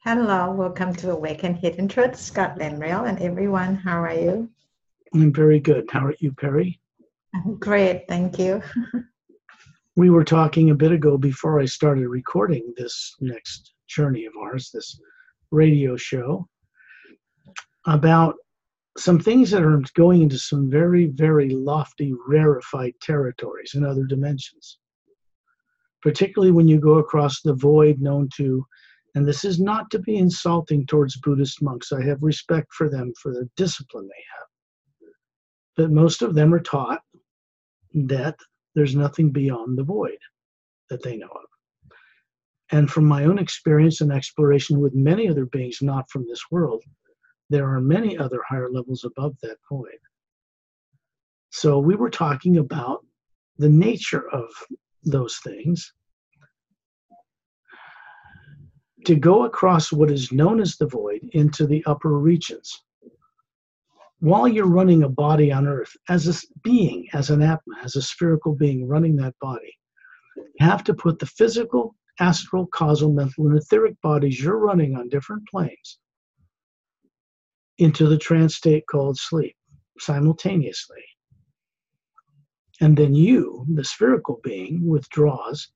Hello, welcome to Awaken Hidden Truth, Scott Lenreal, and everyone. How are you? I'm very good. How are you, Pari? I'm great, thank you. We were talking a bit ago before I started recording this next journey of ours, this radio show, about some things that are going into some very, very lofty, rarefied territories in other dimensions. Particularly when you go across the void known to, and this is not to be insulting towards Buddhist monks. I have respect for them for the discipline they have. But most of them are taught that there's nothing beyond the void that they know of. And from my own experience and exploration with many other beings not from this world, there are many other higher levels above that void. So we were talking about the nature of those things. To go across what is known as the void into the upper reaches. While you're running a body on earth, as a being, as an Atma, as a spherical being running that body, you have to put the physical, astral, causal, mental, and etheric bodies you're running on different planes into the trance state called sleep simultaneously. And then you, the spherical being, withdraws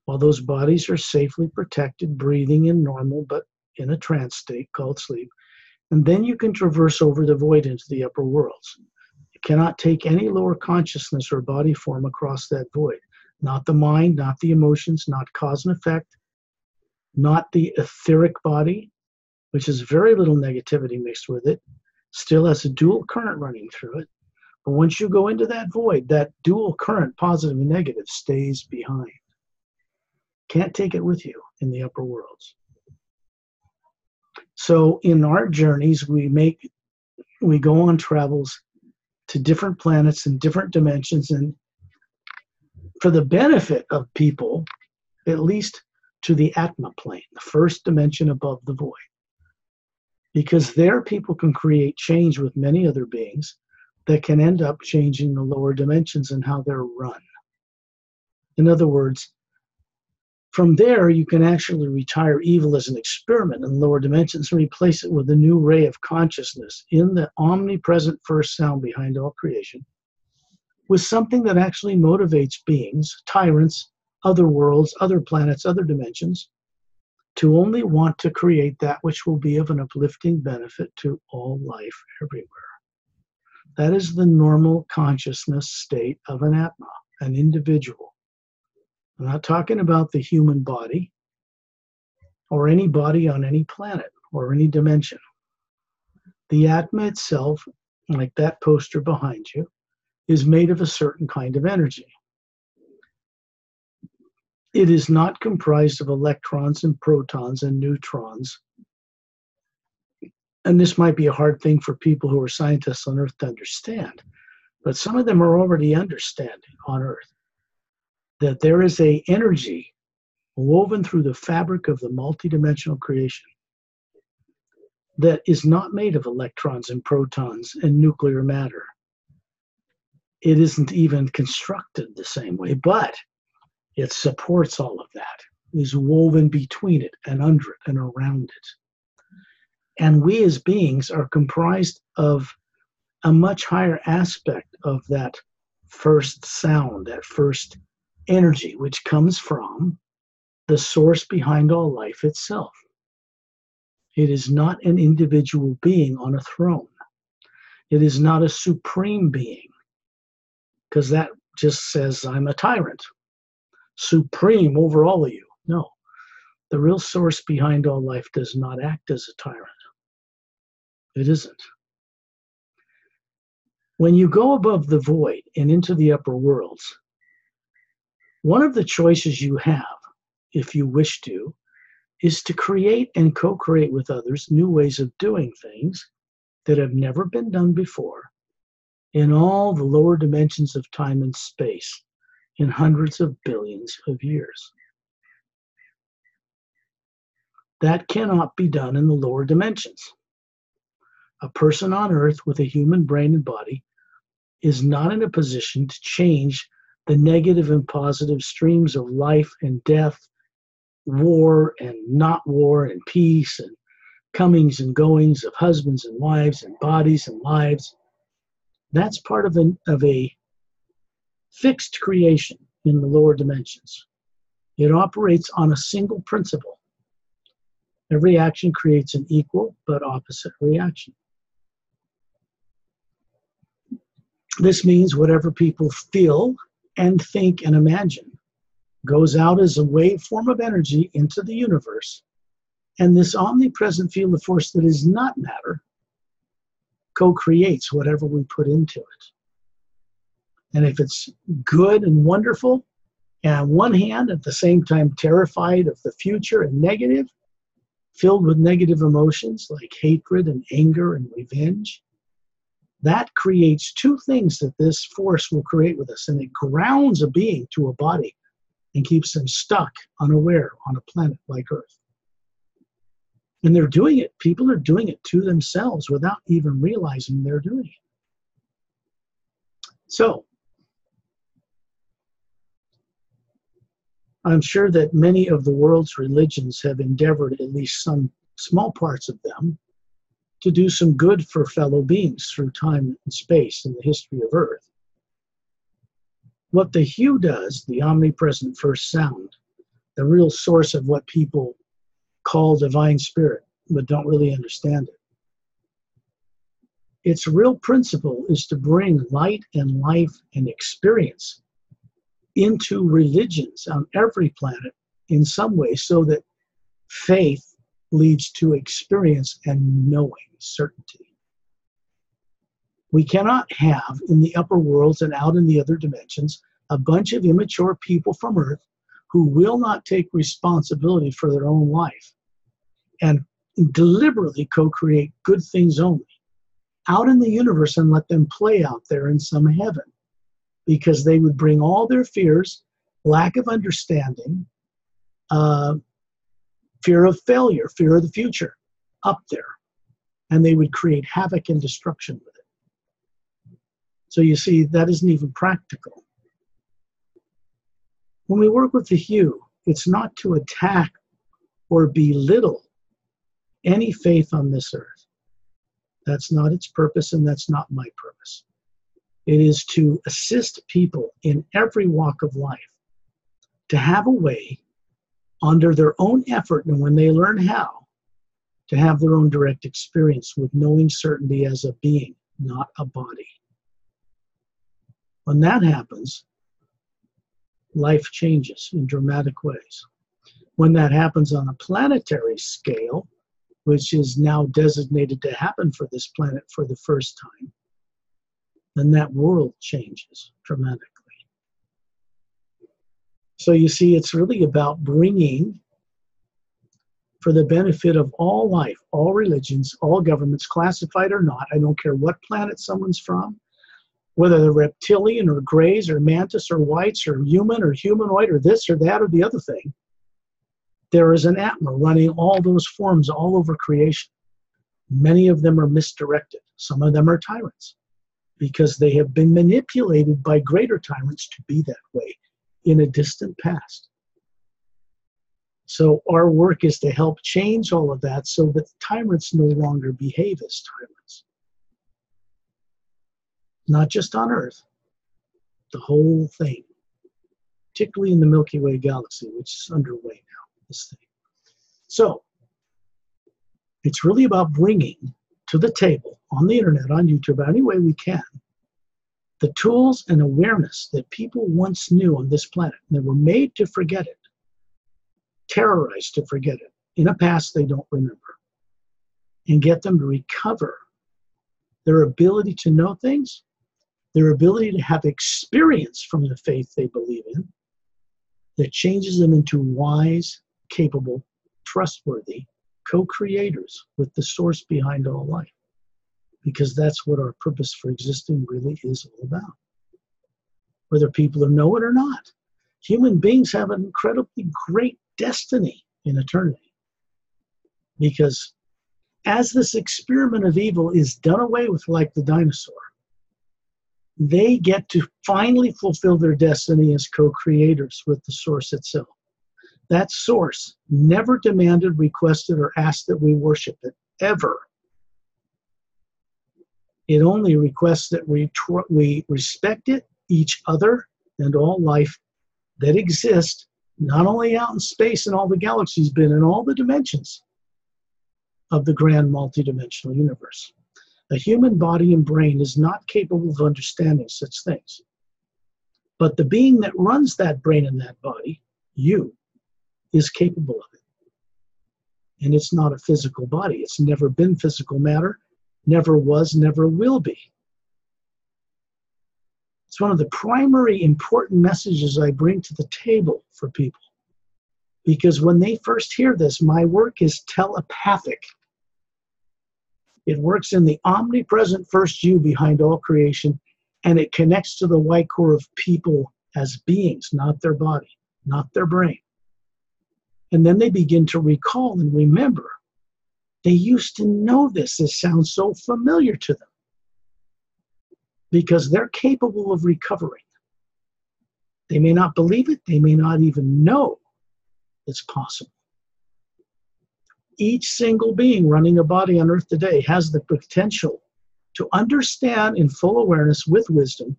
while those bodies are safely protected, breathing in normal, but in a trance state called sleep. And then you can traverse over the void into the upper worlds. You cannot take any lower consciousness or body form across that void. Not the mind, not the emotions, not cause and effect, not the etheric body, which has very little negativity mixed with it, still has a dual current running through it. But once you go into that void, that dual current, positive and negative, stays behind. Can't take it with you in the upper worlds. So in our journeys, we go on travels to different planets and different dimensions, and for the benefit of people, at least to the Atma plane, the first dimension above the void. Because there people can create change with many other beings that can end up changing the lower dimensions and how they're run. In other words, from there, you can actually retire evil as an experiment in lower dimensions and replace it with a new ray of consciousness in the omnipresent first sound behind all creation, with something that actually motivates beings, tyrants, other worlds, other planets, other dimensions, to only want to create that which will be of an uplifting benefit to all life everywhere. That is the normal consciousness state of an Atma, an individual. I'm not talking about the human body or any body on any planet or any dimension. The Atma itself, like that poster behind you, is made of a certain kind of energy. It is not comprised of electrons and protons and neutrons. And this might be a hard thing for people who are scientists on Earth to understand, but some of them are already understanding on Earth that there is an energy woven through the fabric of the multidimensional creation that is not made of electrons and protons and nuclear matter. It isn't even constructed the same way, but it supports all of that. It is woven between it and under it and around it. And we as beings are comprised of a much higher aspect of that first sound, that first energy, which comes from the source behind all life itself. It is not an individual being on a throne. It is not a supreme being, because that just says I'm a tyrant, supreme over all of you. No, the real source behind all life does not act as a tyrant. It isn't. When you go above the void and into the upper worlds, one of the choices you have, if you wish to, is to create and co-create with others new ways of doing things that have never been done before in all the lower dimensions of time and space in hundreds of billions of years. That cannot be done in the lower dimensions. A person on Earth with a human brain and body is not in a position to change the negative and positive streams of life and death war and not war and peace and comings and goings of husbands and wives and bodies and lives. That's part of a fixed creation in the lower dimensions. It operates on a single principle. Every action creates an equal but opposite reaction. This means whatever people feel and think and imagine goes out as a waveform of energy into the universe, and this omnipresent field of force that is not matter co-creates whatever we put into it. And if it's good and wonderful, and on one hand, at the same time terrified of the future and negative, filled with negative emotions like hatred and anger and revenge, that creates two things that this force will create with us, and it grounds a being to a body and keeps them stuck, unaware, on a planet like Earth. And they're doing it, people are doing it to themselves without even realizing they're doing it. So, I'm sure that many of the world's religions have endeavored, at least some small parts of them, to do some good for fellow beings through time and space in the history of Earth. What the hue does, the omnipresent first sound, the real source of what people call divine spirit, but don't really understand it. Its real principle is to bring light and life and experience into religions on every planet in some way, so that faith leads to experience and knowing, certainty. We cannot have in the upper worlds and out in the other dimensions a bunch of immature people from Earth who will not take responsibility for their own life and deliberately co-create good things only out in the universe and let them play out there in some heaven, because they would bring all their fears, lack of understanding, fear of failure, fear of the future up there, and they would create havoc and destruction with it. So you see, that isn't even practical. When we work with the hue, it's not to attack or belittle any faith on this earth. That's not its purpose, and that's not my purpose. It is to assist people in every walk of life to have a way, under their own effort, and when they learn how, to have their own direct experience with knowing certainty as a being, not a body. When that happens, life changes in dramatic ways. When that happens on a planetary scale, which is now designated to happen for this planet for the first time, then that world changes dramatically. So you see, it's really about bringing, for the benefit of all life, all religions, all governments, classified or not, I don't care what planet someone's from, whether they're reptilian or grays or mantis or whites or human or humanoid or this or that or the other thing, there is an Atma running all those forms all over creation. Many of them are misdirected. Some of them are tyrants, because they have been manipulated by greater tyrants to be that way in a distant past. So our work is to help change all of that so that tyrants no longer behave as tyrants. Not just on Earth, the whole thing, particularly in the Milky Way galaxy, which is underway now, this thing. So it's really about bringing to the table, on the internet, on YouTube, any way we can, the tools and awareness that people once knew on this planet. They were made to forget it, terrorized to forget it, in a past they don't remember, and get them to recover their ability to know things, their ability to have experience from the faith they believe in, that changes them into wise, capable, trustworthy co-creators with the source behind all life. Because that's what our purpose for existing really is all about. Whether people know it or not, human beings have an incredibly great destiny in eternity. Because as this experiment of evil is done away with, like the dinosaur, they get to finally fulfill their destiny as co-creators with the source itself. That source never demanded, requested, or asked that we worship it, ever. It only requests that we respect it, each other, and all life that exists, not only out in space and all the galaxies, but in all the dimensions of the grand multidimensional universe. A human body and brain is not capable of understanding such things. But the being that runs that brain and that body, you, is capable of it. And it's not a physical body. It's never been physical matter, never was, never will be. It's one of the primary important messages I bring to the table for people. Because when they first hear this, my work is telepathic. It works in the omnipresent first you behind all creation, and it connects to the white core of people as beings, not their body, not their brain. And then they begin to recall and remember. They used to know this. This sounds so familiar to them. Because they're capable of recovering. They may not believe it. They may not even know it's possible. Each single being running a body on Earth today has the potential to understand in full awareness with wisdom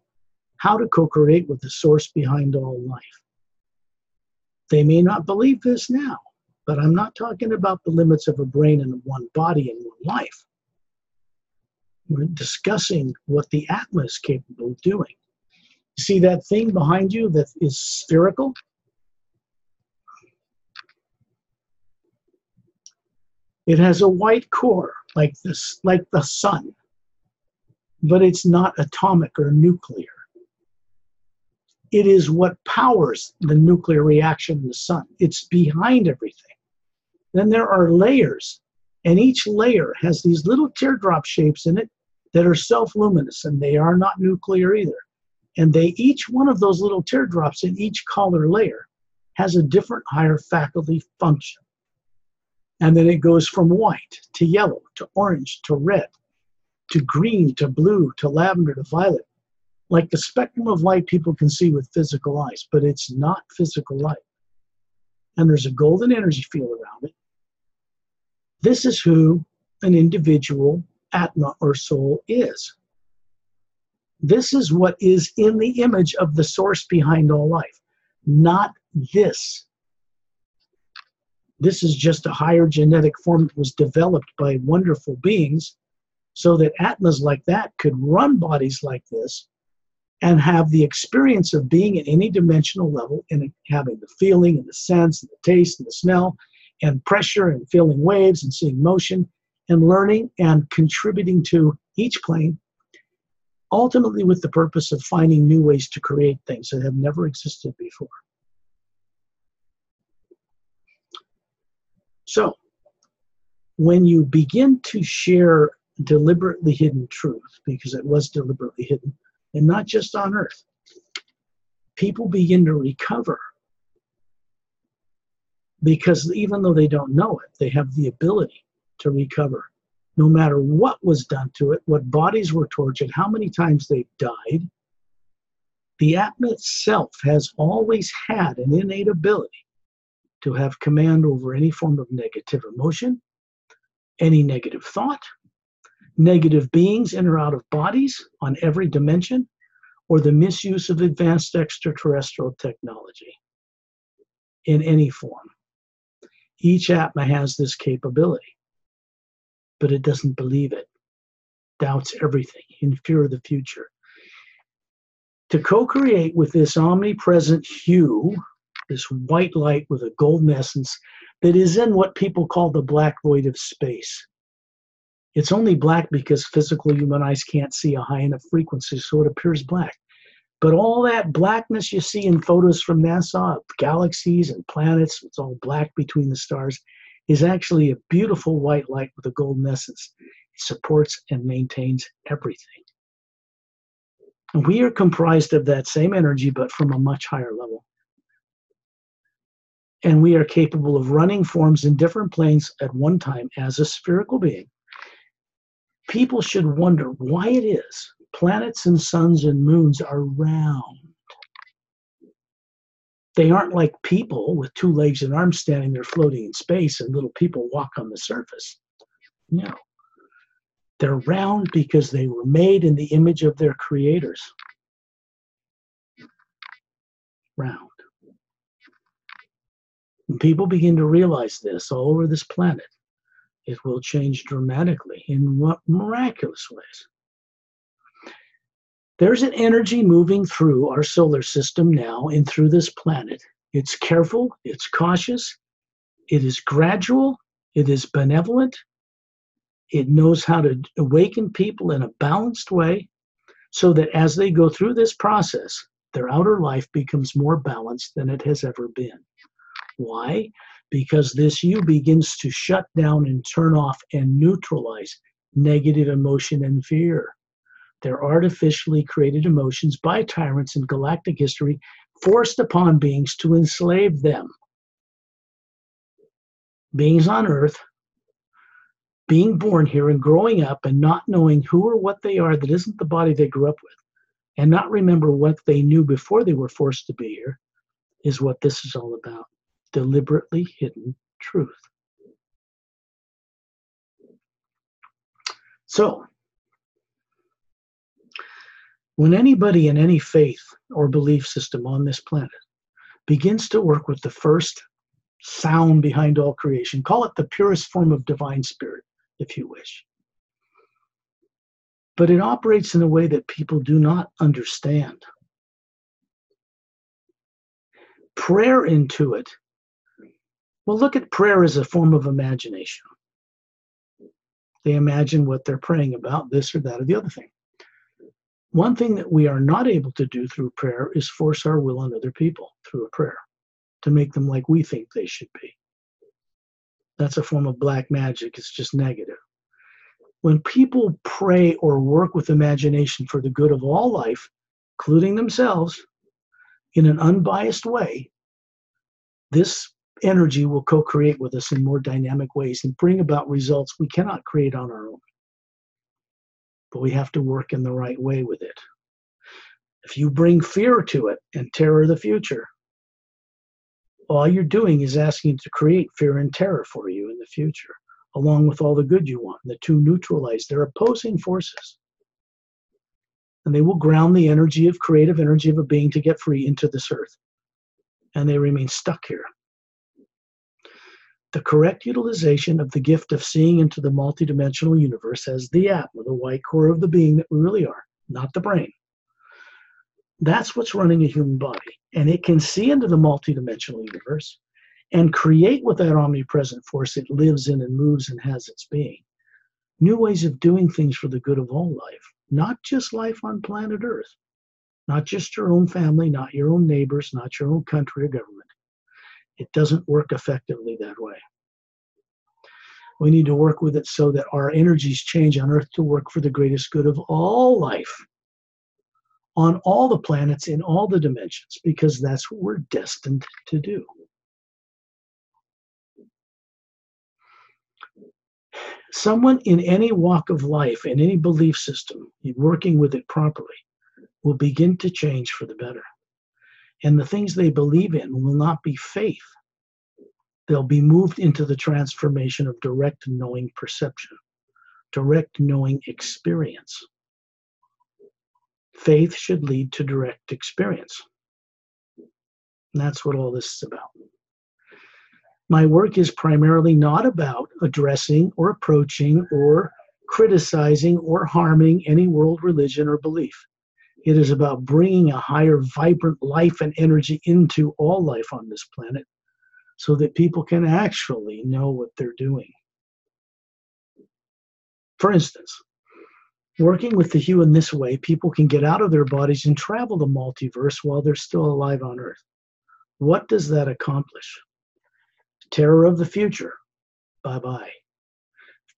how to co-create with the source behind all life. They may not believe this now, but I'm not talking about the limits of a brain and one body and one life. We're discussing what the Atma is capable of doing. You see that thing behind you that is spherical? It has a white core like this, like the sun, but it's not atomic or nuclear. It is what powers the nuclear reaction in the sun. It's behind everything. Then there are layers, and each layer has these little teardrop shapes in it that are self-luminous, and they are not nuclear either. And each one of those little teardrops in each color layer has a different higher faculty function. And then it goes from white to yellow to orange to red to green to blue to lavender to violet, like the spectrum of light people can see with physical eyes, but it's not physical light. And there's a golden energy field around it. This is who an individual Atma or soul is. This is what is in the image of the source behind all life, not this. This is just a higher genetic form that was developed by wonderful beings so that Atmas like that could run bodies like this and have the experience of being at any dimensional level and having the feeling and the sense and the taste and the smell and pressure and feeling waves and seeing motion and learning and contributing to each plane, ultimately with the purpose of finding new ways to create things that have never existed before. So, when you begin to share deliberately hidden truth, because it was deliberately hidden, and not just on Earth, people begin to recover. Because even though they don't know it, they have the ability to recover. No matter what was done to it, what bodies were tortured, how many times they died, the Atma itself has always had an innate ability to have command over any form of negative emotion, any negative thought, negative beings in or out of bodies on every dimension, or the misuse of advanced extraterrestrial technology in any form. Each Atma has this capability, but it doesn't believe it, doubts everything, in fear of the future. To co-create with this omnipresent hue, this white light with a golden essence that is in what people call the black void of space. It's only black because physical human eyes can't see a high enough frequency, so it appears black. But all that blackness you see in photos from NASA of galaxies and planets, it's all black between the stars, is actually a beautiful white light with a golden essence. It supports and maintains everything. And we are comprised of that same energy, but from a much higher level. And we are capable of running forms in different planes at one time as a spherical being. People should wonder why it is planets and suns and moons are round. They aren't like people with 2 legs and arms standing there floating in space and little people walk on the surface. No. They're round because they were made in the image of their creators. Round. When people begin to realize this all over this planet, it will change dramatically in miraculous ways. There's an energy moving through our solar system now and through this planet. It's careful, it's cautious, it is gradual, it is benevolent, it knows how to awaken people in a balanced way so that as they go through this process, their outer life becomes more balanced than it has ever been. Why? Because this you begins to shut down and turn off and neutralize negative emotion and fear. They're artificially created emotions by tyrants in galactic history forced upon beings to enslave them. Beings on Earth, being born here and growing up and not knowing who or what they are that isn't the body they grew up with, and not remember what they knew before they were forced to be here, is what this is all about. Deliberately hidden truth. So, when anybody in any faith or belief system on this planet begins to work with the first sound behind all creation, call it the purest form of divine spirit, if you wish. But it operates in a way that people do not understand. Prayer into it. Well, look at prayer as a form of imagination. They imagine what they're praying about, this or that or the other thing. One thing that we are not able to do through prayer is force our will on other people through a prayer to make them like we think they should be. That's a form of black magic. It's just negative. When people pray or work with imagination for the good of all life, including themselves, in an unbiased way, this energy will co-create with us in more dynamic ways and bring about results we cannot create on our own. But we have to work in the right way with it. If you bring fear to it and terror of the future, all you're doing is asking to create fear and terror for you in the future, along with all the good you want. The two neutralize. They're opposing forces. And they will ground the energy of creative energy of a being to get free into this earth. And they remain stuck here. The correct utilization of the gift of seeing into the multidimensional universe as the atma, the white core of the being that we really are, not the brain. That's what's running a human body. And it can see into the multidimensional universe and create with that omnipresent force it lives in and moves and has its being. New ways of doing things for the good of all life, not just life on planet Earth, not just your own family, not your own neighbors, not your own country or government. It doesn't work effectively that way. We need to work with it so that our energies change on Earth to work for the greatest good of all life, on all the planets, in all the dimensions, because that's what we're destined to do. Someone in any walk of life, in any belief system, working with it properly, will begin to change for the better. And the things they believe in will not be faith. They'll be moved into the transformation of direct knowing perception, direct knowing experience. Faith should lead to direct experience. And that's what all this is about. My work is primarily not about addressing or approaching or criticizing or harming any world religion or belief. It is about bringing a higher vibrant life and energy into all life on this planet so that people can actually know what they're doing. For instance, working with the hue in this way, people can get out of their bodies and travel the multiverse while they're still alive on Earth. What does that accomplish? Terror of the future, bye-bye.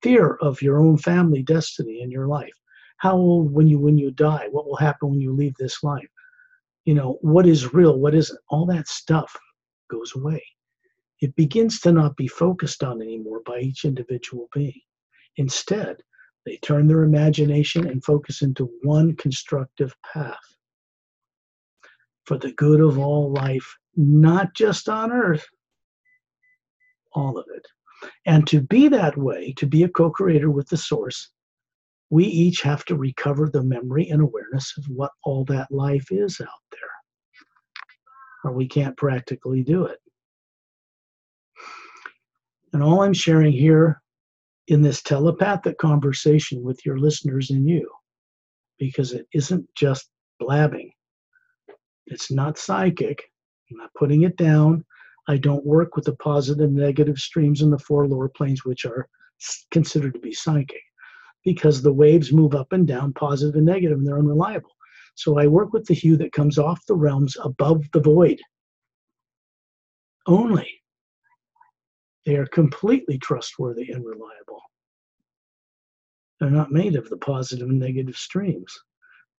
Fear of your own family destiny in your life. How old when you die? What will happen when you leave this life? You know, what is real? What isn't? All that stuff goes away. It begins to not be focused on anymore by each individual being. Instead, they turn their imagination and focus into one constructive path for the good of all life not just on Earth, all of it. And to be that way, to be a co-creator with the source, we each have to recover the memory and awareness of what all that life is out there, or we can't practically do it. And all I'm sharing here in this telepathic conversation with your listeners and you, because it isn't just blabbing. It's not psychic. I'm not putting it down. I don't work with the positive and negative streams in the four lower planes, which are considered to be psychic, because the waves move up and down, positive and negative, and they're unreliable. So I work with the hue that comes off the realms above the void only. They are completely trustworthy and reliable. They're not made of the positive and negative streams.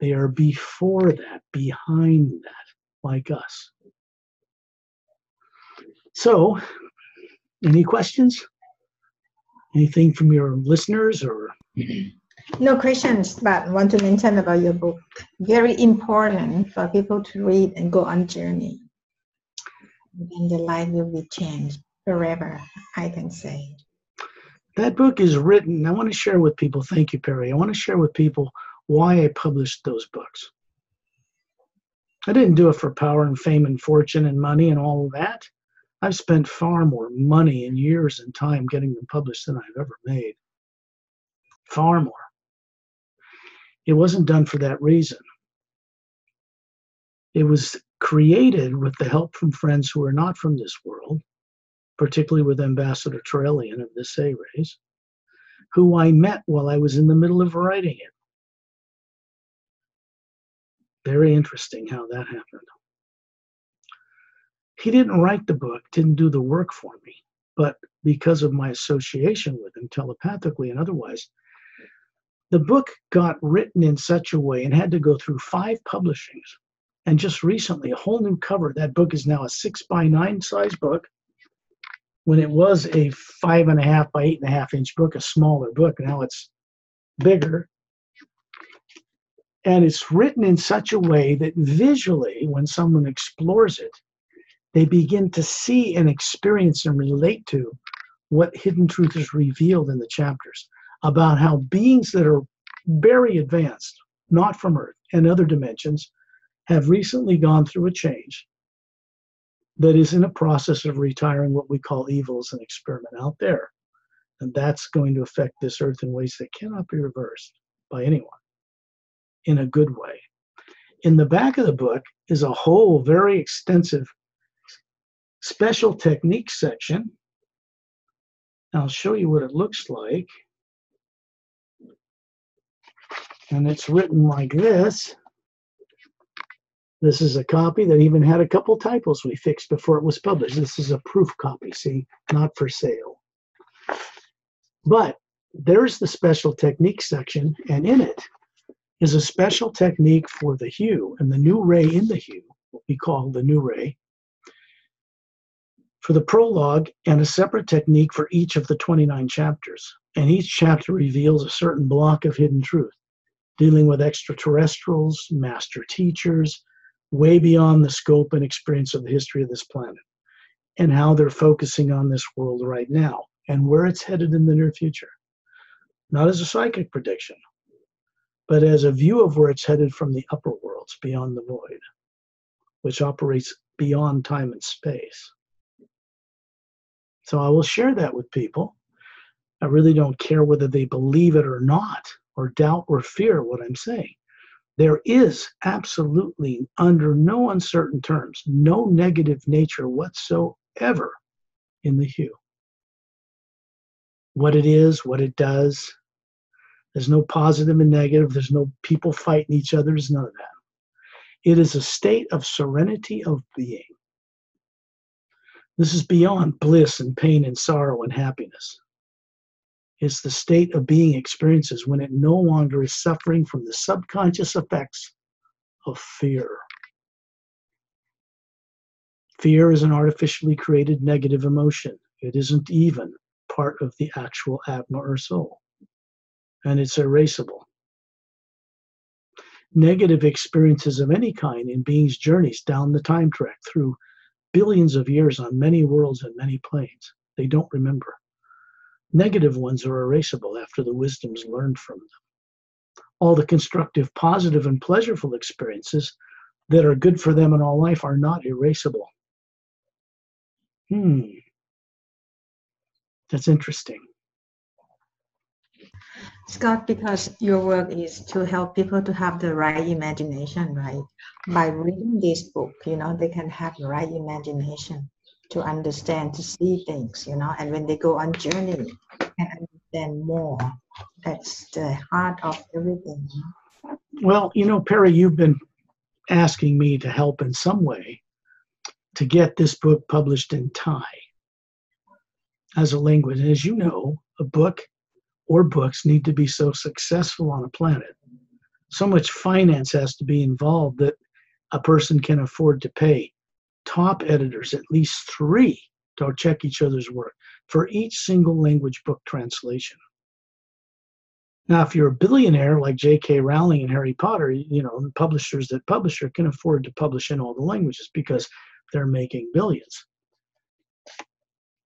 They are before that, behind that, like us. So, any questions? Anything from your listeners or? No questions, but want to mention about your book. Very important for people to read and go on journey. And the life will be changed forever, I can say. That book is written, I want to share with people, thank you, Pari. I want to share with people why I published those books. I didn't do it for power and fame and fortune and money and all of that. I've spent far more money and years and time getting them published than I've ever made. Far more. It wasn't done for that reason. It was created with the help from friends who are not from this world, particularly with Ambassador Trellian of the Say Rays, who I met while I was in the middle of writing it. Very interesting how that happened. He didn't write the book, didn't do the work for me, but because of my association with him telepathically and otherwise, the book got written in such a way and had to go through 5 publishings. And just recently, a whole new cover. That book is now a 6x9 size book, when it was a 5.5 by 8.5 inch book, a smaller book. Now it's bigger. And it's written in such a way that visually, when someone explores it, they begin to see and experience and relate to what hidden truth is revealed in the chapters about how beings that are very advanced, not from Earth and other dimensions, have recently gone through a change that is in a process of retiring what we call evil as an experiment out there. And that's going to affect this Earth in ways that cannot be reversed by anyone in a good way. In the back of the book is a whole very extensive special techniques section. I'll show you what it looks like. And it's written like this. This is a copy that even had a couple typos we fixed before it was published. This is a proof copy, see, not for sale. But there's the special techniques section, and in it is a special technique for the hue and the new ray in the hue, what we call the new ray, for the prologue, and a separate technique for each of the 29 chapters. And each chapter reveals a certain block of hidden truth, dealing with extraterrestrials, master teachers, way beyond the scope and experience of the history of this planet, and how they're focusing on this world right now and where it's headed in the near future. Not as a psychic prediction, but as a view of where it's headed from the upper worlds beyond the void, which operates beyond time and space. So I will share that with people. I really don't care whether they believe it or not, or doubt or fear what I'm saying. There is absolutely, under no uncertain terms, no negative nature whatsoever in the hue. What it is, what it does. There's no positive and negative. There's no people fighting each other. There's none of that. It is a state of serenity of being. This is beyond bliss and pain and sorrow and happiness. It's the state of being experiences when it no longer is suffering from the subconscious effects of fear. Fear is an artificially created negative emotion. It isn't even part of the actual Atma or soul. And it's erasable. Negative experiences of any kind in beings' journeys down the time track through billions of years on many worlds and many planes. They don't remember. Negative ones are erasable after the wisdom's learned from them. All the constructive, positive, and pleasurable experiences that are good for them in all life are not erasable. That's interesting. Scott, because your work is to help people to have the right imagination, right? By reading this book, they can have the right imagination to understand, to see things, and when they go on journey, they can understand more. That's the heart of everything. Well, Pari, you've been asking me to help in some way to get this book published in Thai as a language. And as you know, a book or books need to be so successful on a planet. So much finance has to be involved that a person can afford to pay top editors, at least 3, to check each other's work for each single language book translation. Now, if you're a billionaire like J.K. Rowling and Harry Potter, the publishers that publish can afford to publish in all the languages because they're making billions.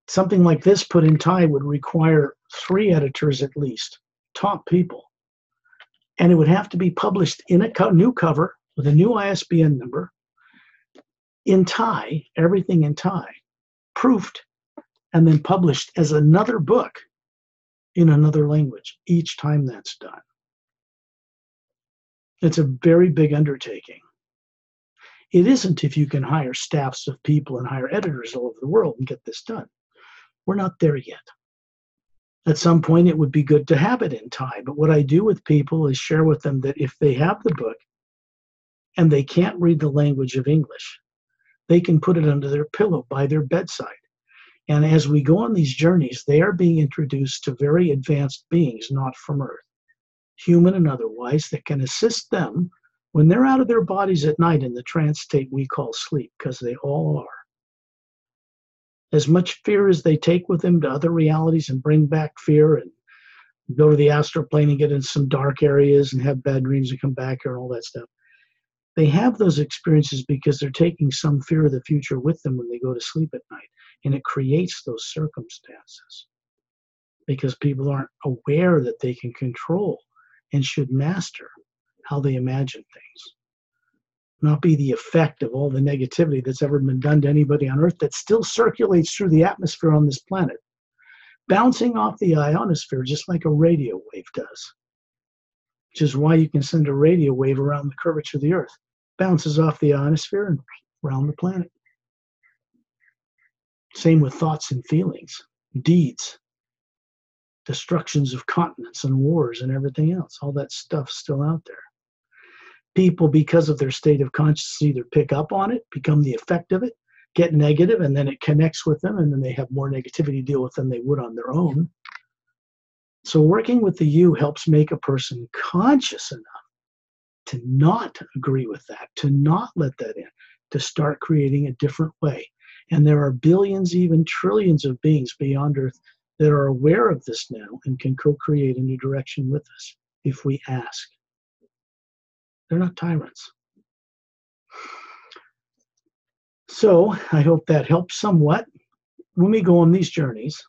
Something like this put in Thai would require 3 editors at least, top people. And it would have to be published in a new cover with a new ISBN number in Thai, everything in Thai, proofed, and then published as another book in another language each time that's done. It's a very big undertaking. It isn't if you can hire staffs of people and hire editors all over the world and get this done. We're not there yet. At some point, it would be good to have it in Thai. But what I do with people is share with them that if they have the book and they can't read the language of English, they can put it under their pillow by their bedside. And as we go on these journeys, they are being introduced to very advanced beings, not from Earth, human and otherwise, that can assist them when they're out of their bodies at night in the trance state we call sleep, because they all are. As much fear as they take with them to other realities and bring back fear and go to the astral plane and get in some dark areas and have bad dreams and come back here and all that stuff. They have those experiences because they're taking some fear of the future with them when they go to sleep at night. And it creates those circumstances because people aren't aware that they can control and should master how they imagine things. Not be the effect of all the negativity that's ever been done to anybody on Earth that still circulates through the atmosphere on this planet, bouncing off the ionosphere just like a radio wave does, which is why you can send a radio wave around the curvature of the Earth. Bounces off the ionosphere and around the planet. Same with thoughts and feelings, deeds, destructions of continents and wars and everything else. All that stuff's still out there. People, because of their state of consciousness, either pick up on it, become the effect of it, get negative, and then it connects with them, and then they have more negativity to deal with than they would on their own. So working with the you helps make a person conscious enough to not agree with that, to not let that in, to start creating a different way. And there are billions, even trillions of beings beyond Earth that are aware of this now and can co-create a new direction with us if we ask. They're not tyrants. So I hope that helps somewhat. When we go on these journeys,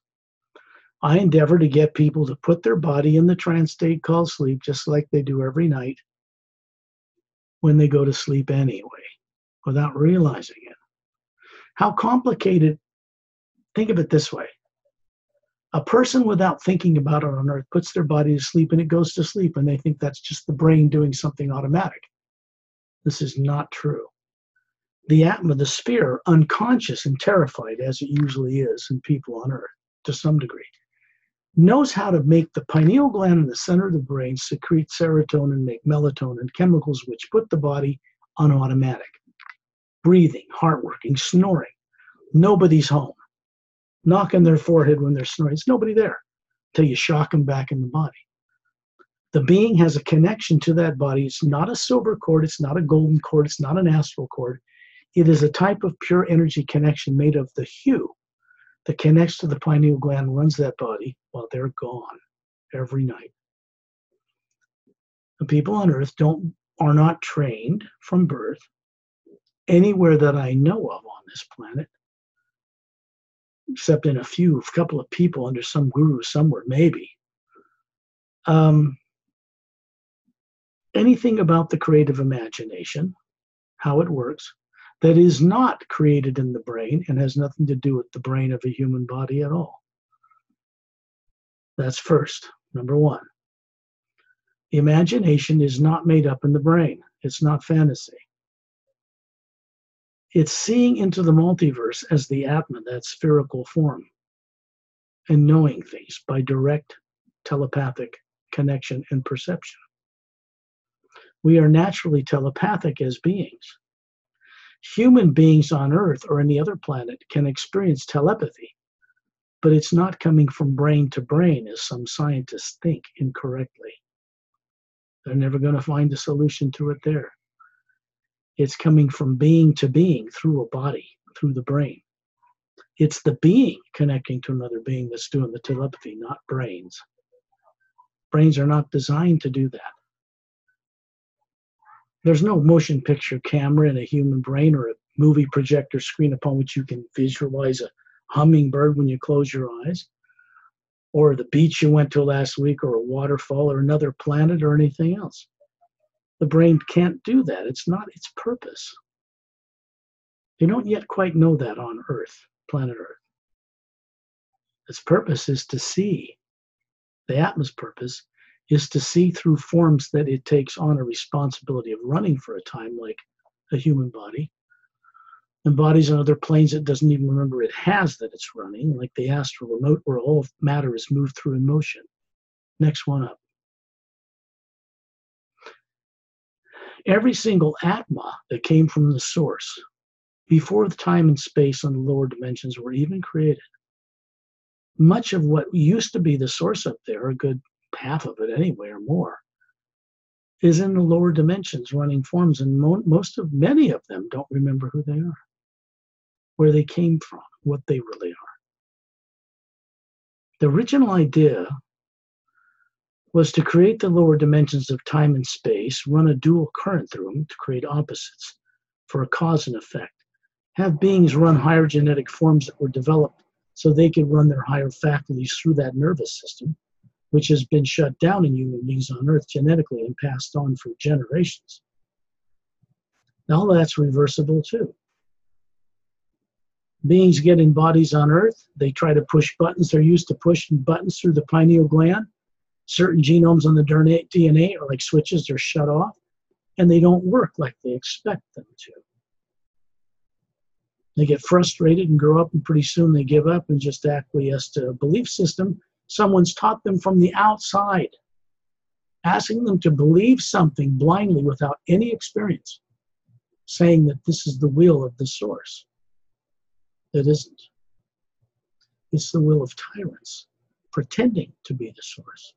I endeavor to get people to put their body in the trance state called sleep, just like they do every night when they go to sleep anyway, without realizing it. How complicated, think of it this way. A person without thinking about it on Earth puts their body to sleep and it goes to sleep and they think that's just the brain doing something automatic. This is not true. The atma, the sphere, unconscious and terrified as it usually is in people on Earth to some degree, knows how to make the pineal gland in the center of the brain secrete serotonin, make melatonin, chemicals which put the body on automatic. Breathing, heart working, snoring. Nobody's home. Knocking their forehead when they're snoring. It's nobody there until you shock them back in the body. The being has a connection to that body. It's not a silver cord. It's not a golden cord. It's not an astral cord. It is a type of pure energy connection made of the hue that connects to the pineal gland, runs that body while they're gone every night. The people on Earth are not trained from birth anywhere that I know of on this planet, except in a couple of people under some guru somewhere, maybe. Anything about the creative imagination, how it works, that is not created in the brain and has nothing to do with the brain of a human body at all. That's first, number one. The imagination is not made up in the brain. It's not fantasy. It's seeing into the multiverse as the Atman, that spherical form, and knowing things by direct telepathic connection and perception. We are naturally telepathic as beings. Human beings on Earth or any other planet can experience telepathy, but it's not coming from brain to brain, as some scientists think incorrectly. They're never going to find a solution to it there. It's coming from being to being through a body, through the brain. It's the being connecting to another being that's doing the telepathy, not brains. Brains are not designed to do that. There's no motion picture camera in a human brain or a movie projector screen upon which you can visualize a hummingbird when you close your eyes, or the beach you went to last week, or a waterfall, or another planet, or anything else. The brain can't do that. It's not its purpose. You don't yet quite know that on Earth, planet Earth. Its purpose is to see. The Atma's purpose is to see through forms that it takes on a responsibility of running for a time, like a human body, and bodies on other planes it doesn't even remember it has that it's running, like the astral remote where all matter is moved through in motion. Next one up. Every single Atma that came from the source, before the time and space on the lower dimensions were even created, much of what used to be the source up there, a good half of it anyway or more, is in the lower dimensions running forms, and many of them don't remember who they are, where they came from, what they really are. The original idea was to create the lower dimensions of time and space, run a dual current through them to create opposites for a cause and effect, have beings run higher genetic forms that were developed so they could run their higher faculties through that nervous system, which has been shut down in human beings on Earth genetically and passed on for generations. Now all that's reversible too. Beings get in bodies on Earth, they try to push buttons. They're used to pushing buttons through the pineal gland. Certain genomes on the DNA are like switches, they're shut off, and they don't work like they expect them to. They get frustrated and grow up, and pretty soon they give up and just acquiesce to a belief system someone's taught them from the outside, asking them to believe something blindly without any experience, saying that this is the will of the source. It isn't. It's the will of tyrants, pretending to be the source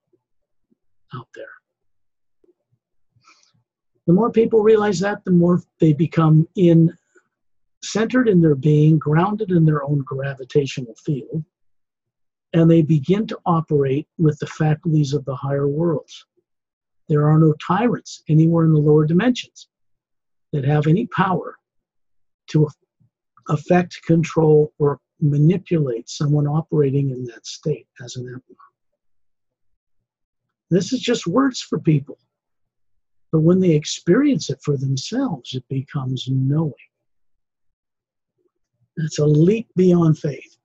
out there. The more people realize that, the more they become centered in their being, grounded in their own gravitational field, and they begin to operate with the faculties of the higher worlds. There are no tyrants anywhere in the lower dimensions that have any power to affect, control, or manipulate someone operating in that state as an Atma. This is just words for people. But when they experience it for themselves, it becomes knowing. It's a leap beyond faith.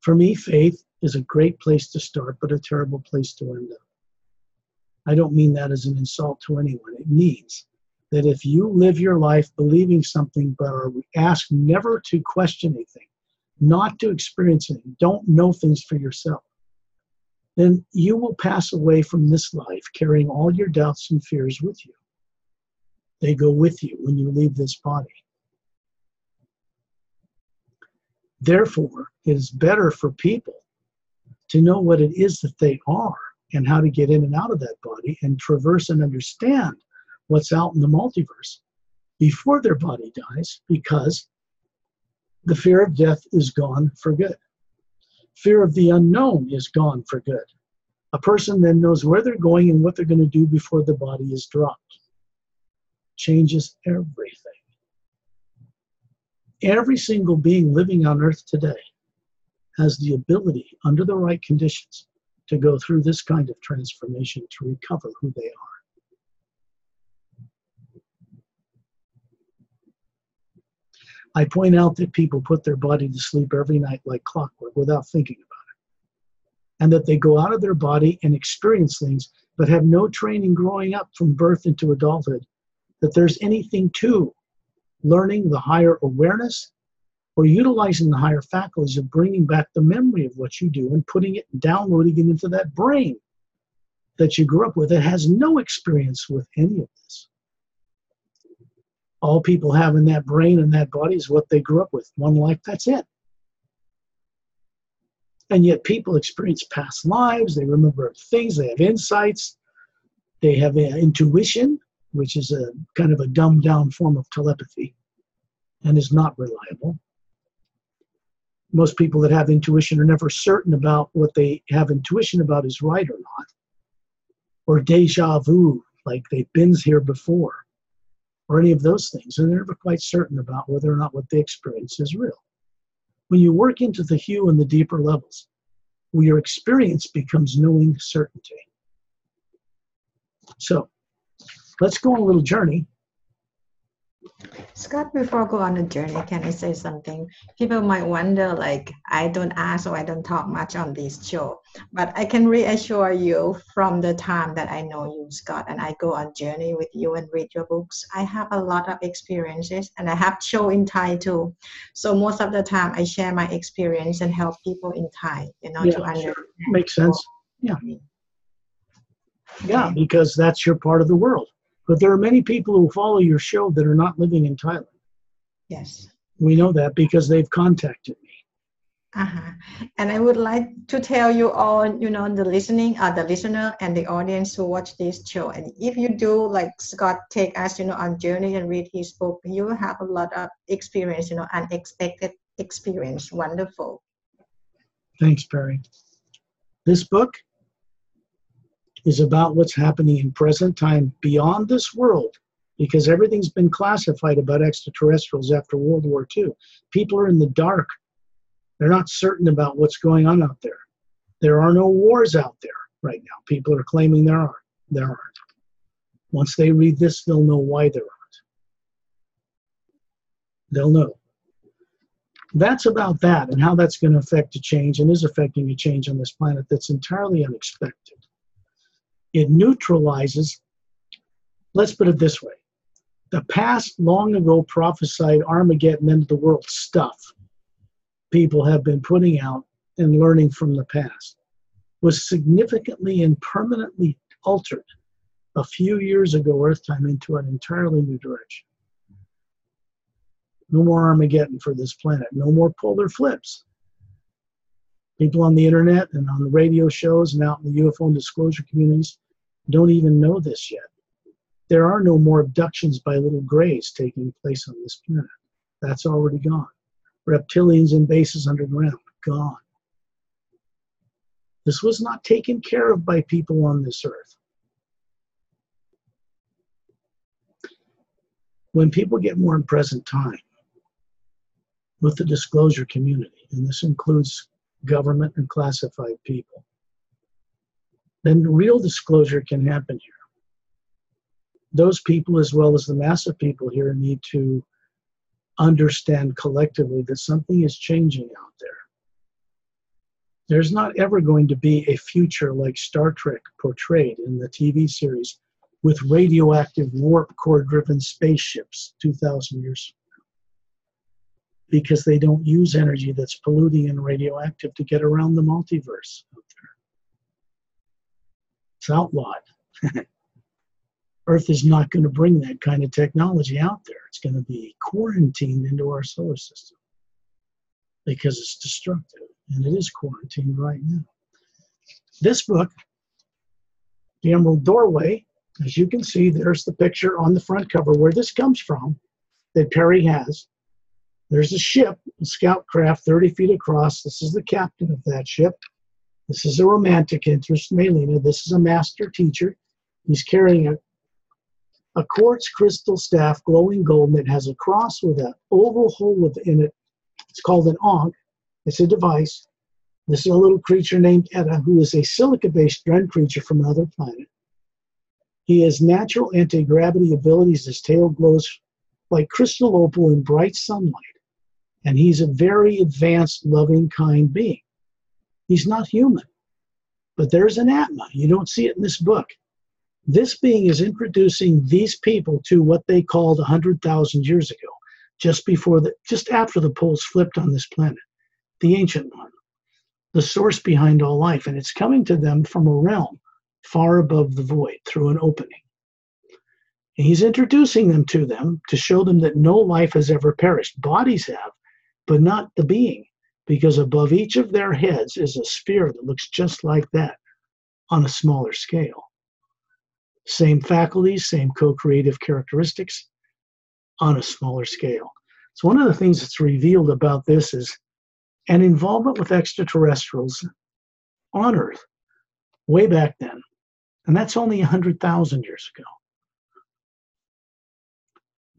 For me, faith is a great place to start, but a terrible place to end up. I don't mean that as an insult to anyone. It means that if you live your life believing something, but are asked never to question anything, not to experience anything, don't know things for yourself, then you will pass away from this life carrying all your doubts and fears with you. They go with you when you leave this body. Therefore, it is better for people to know what it is that they are and how to get in and out of that body and traverse and understand what's out in the multiverse before their body dies, because the fear of death is gone for good. Fear of the unknown is gone for good. A person then knows where they're going and what they're going to do before the body is dropped. changes everything. Every single being living on Earth today has the ability, under the right conditions, to go through this kind of transformation to recover who they are. I point out that people put their body to sleep every night like clockwork without thinking about it. And that they go out of their body and experience things, but have no training growing up from birth into adulthood, that there's anything to learning the higher awareness or utilizing the higher faculties of bringing back the memory of what you do and putting it, downloading it into that brain that you grew up with that has no experience with any of this. All people have in that brain and that body is what they grew up with. One life, that's it. And yet people experience past lives, they remember things, they have insights, they have intuition, which is a kind of a dumbed down form of telepathy and is not reliable. Most people that have intuition are never certain about what they have intuition about is right or not. Or deja vu, like they've been here before, or any of those things. And they're never quite certain about whether or not what they experience is real. When you work into the hue and the deeper levels, where your experience becomes knowing certainty. So, let's go on a little journey. Scott, before I go on a journey, can I say something? People might wonder, like, I don't ask or I don't talk much on this show, but I can reassure you from the time that I know you, Scott, and I go on journey with you and read your books, I have a lot of experiences, and I have show in Thai too. So most of the time I share my experience and help people in Thai, to understand. Sure. Makes sense. Yeah. Yeah, because that's your part of the world. But there are many people who follow your show that are not living in Thailand. Yes. We know that because they've contacted me. And I would like to tell you all, the listener and the audience who watch this show. And if you do, like Scott, take us, on journey and read his book, you will have a lot of experience, unexpected experience. Wonderful. Thanks, Pari. This book is about what's happening in present time beyond this world, because everything's been classified about extraterrestrials after World War II. People are in the dark. They're not certain about what's going on out there. There are no wars out there right now. People are claiming there are. There aren't. Once they read this, they'll know why there aren't. They'll know. That's about that and how that's going to affect a change and is affecting a change on this planet that's entirely unexpected. It neutralizes, let's put it this way, the past long ago prophesied Armageddon end of the world stuff people have been putting out and learning from the past was significantly and permanently altered a few years ago, Earth time, into an entirely new direction. No more Armageddon for this planet. No more polar flips. People on the internet and on the radio shows and out in the UFO and disclosure communities don't even know this yet. There are no more abductions by little grays taking place on this planet. That's already gone. Reptilians and bases underground, gone. This was not taken care of by people on this earth. When people get more in present time with the disclosure community, and this includes government and classified people, then real disclosure can happen here. Those people, as well as the mass of people here, need to understand collectively that something is changing out there. There's not ever going to be a future like Star Trek portrayed in the TV series with radioactive warp core-driven spaceships 2,000 years from now, because they don't use energy that's polluting and radioactive to get around the multiverse out there. It's outlawed. Earth is not going to bring that kind of technology out there. It's going to be quarantined into our solar system because it's destructive, and it is quarantined right now. This book, The Emerald Doorway, as you can see, there's the picture on the front cover where this comes from that Pari has. There's a ship, a scout craft 30 feet across. This is the captain of that ship. This is a romantic interest, Melina. This is a master teacher. He's carrying a a quartz crystal staff, glowing gold, that has a cross with an oval hole within it. It's called an ankh. It's a device. This is a little creature named Etta, who is a silica-based drone creature from another planet. He has natural anti-gravity abilities. His tail glows like crystal opal in bright sunlight. And he's a very advanced, loving, kind being. He's not human. But there's an Atma. You don't see it in this book. This being is introducing these people to what they called 100,000 years ago, just after the poles flipped on this planet, the ancient one, the source behind all life. And it's coming to them from a realm far above the void through an opening. And he's introducing them to show them that no life has ever perished. Bodies have, but not the being, because above each of their heads is a sphere that looks just like that on a smaller scale. Same faculties, same co-creative characteristics on a smaller scale. So one of the things that's revealed about this is an involvement with extraterrestrials on Earth way back then. And that's only 100,000 years ago.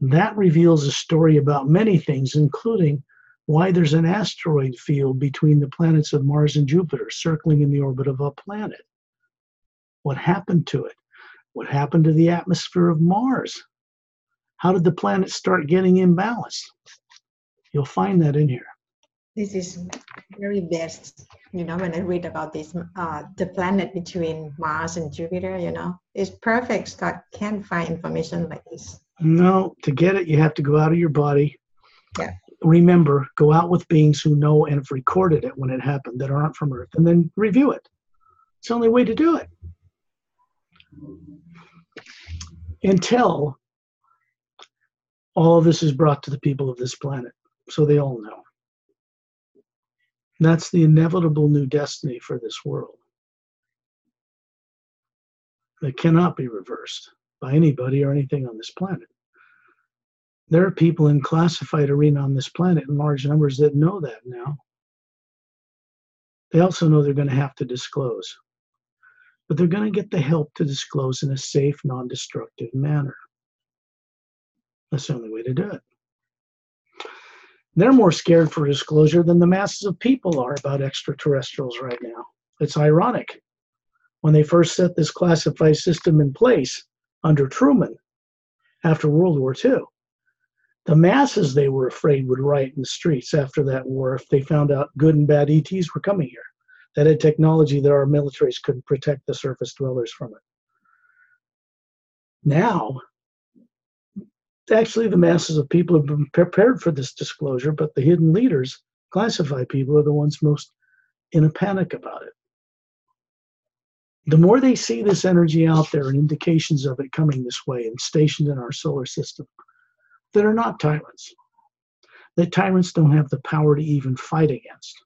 That reveals a story about many things, including why there's an asteroid field between the planets of Mars and Jupiter circling in the orbit of a planet. What happened to it? What happened to the atmosphere of Mars? How did the planets start getting imbalanced? You'll find that in here. This is very best, when I read about this, the planet between Mars and Jupiter, it's perfect. So can't find information like this. No, to get it, you have to go out of your body. Yeah. Remember, go out with beings who know and have recorded it when it happened that aren't from Earth, and then review it. It's the only way to do it. Until all of this is brought to the people of this planet, so they all know. That's the inevitable new destiny for this world. That cannot be reversed by anybody or anything on this planet. There are people in classified arena on this planet in large numbers that know that now. They also know they're going to have to disclose. But they're going to get the help to disclose in a safe, non-destructive manner. That's the only way to do it. They're more scared for disclosure than the masses of people are about extraterrestrials right now. It's ironic. When they first set this classified system in place under Truman after World War II, the masses, they were afraid, would riot in the streets after that war if they found out good and bad ETs were coming here, that had technology that our militaries couldn't protect the surface dwellers from it. Now, actually, the masses of people have been prepared for this disclosure, but the hidden leaders, classified people, are the ones most in a panic about it. The more they see this energy out there and indications of it coming this way and stationed in our solar system that are not tyrants, that tyrants don't have the power to even fight against,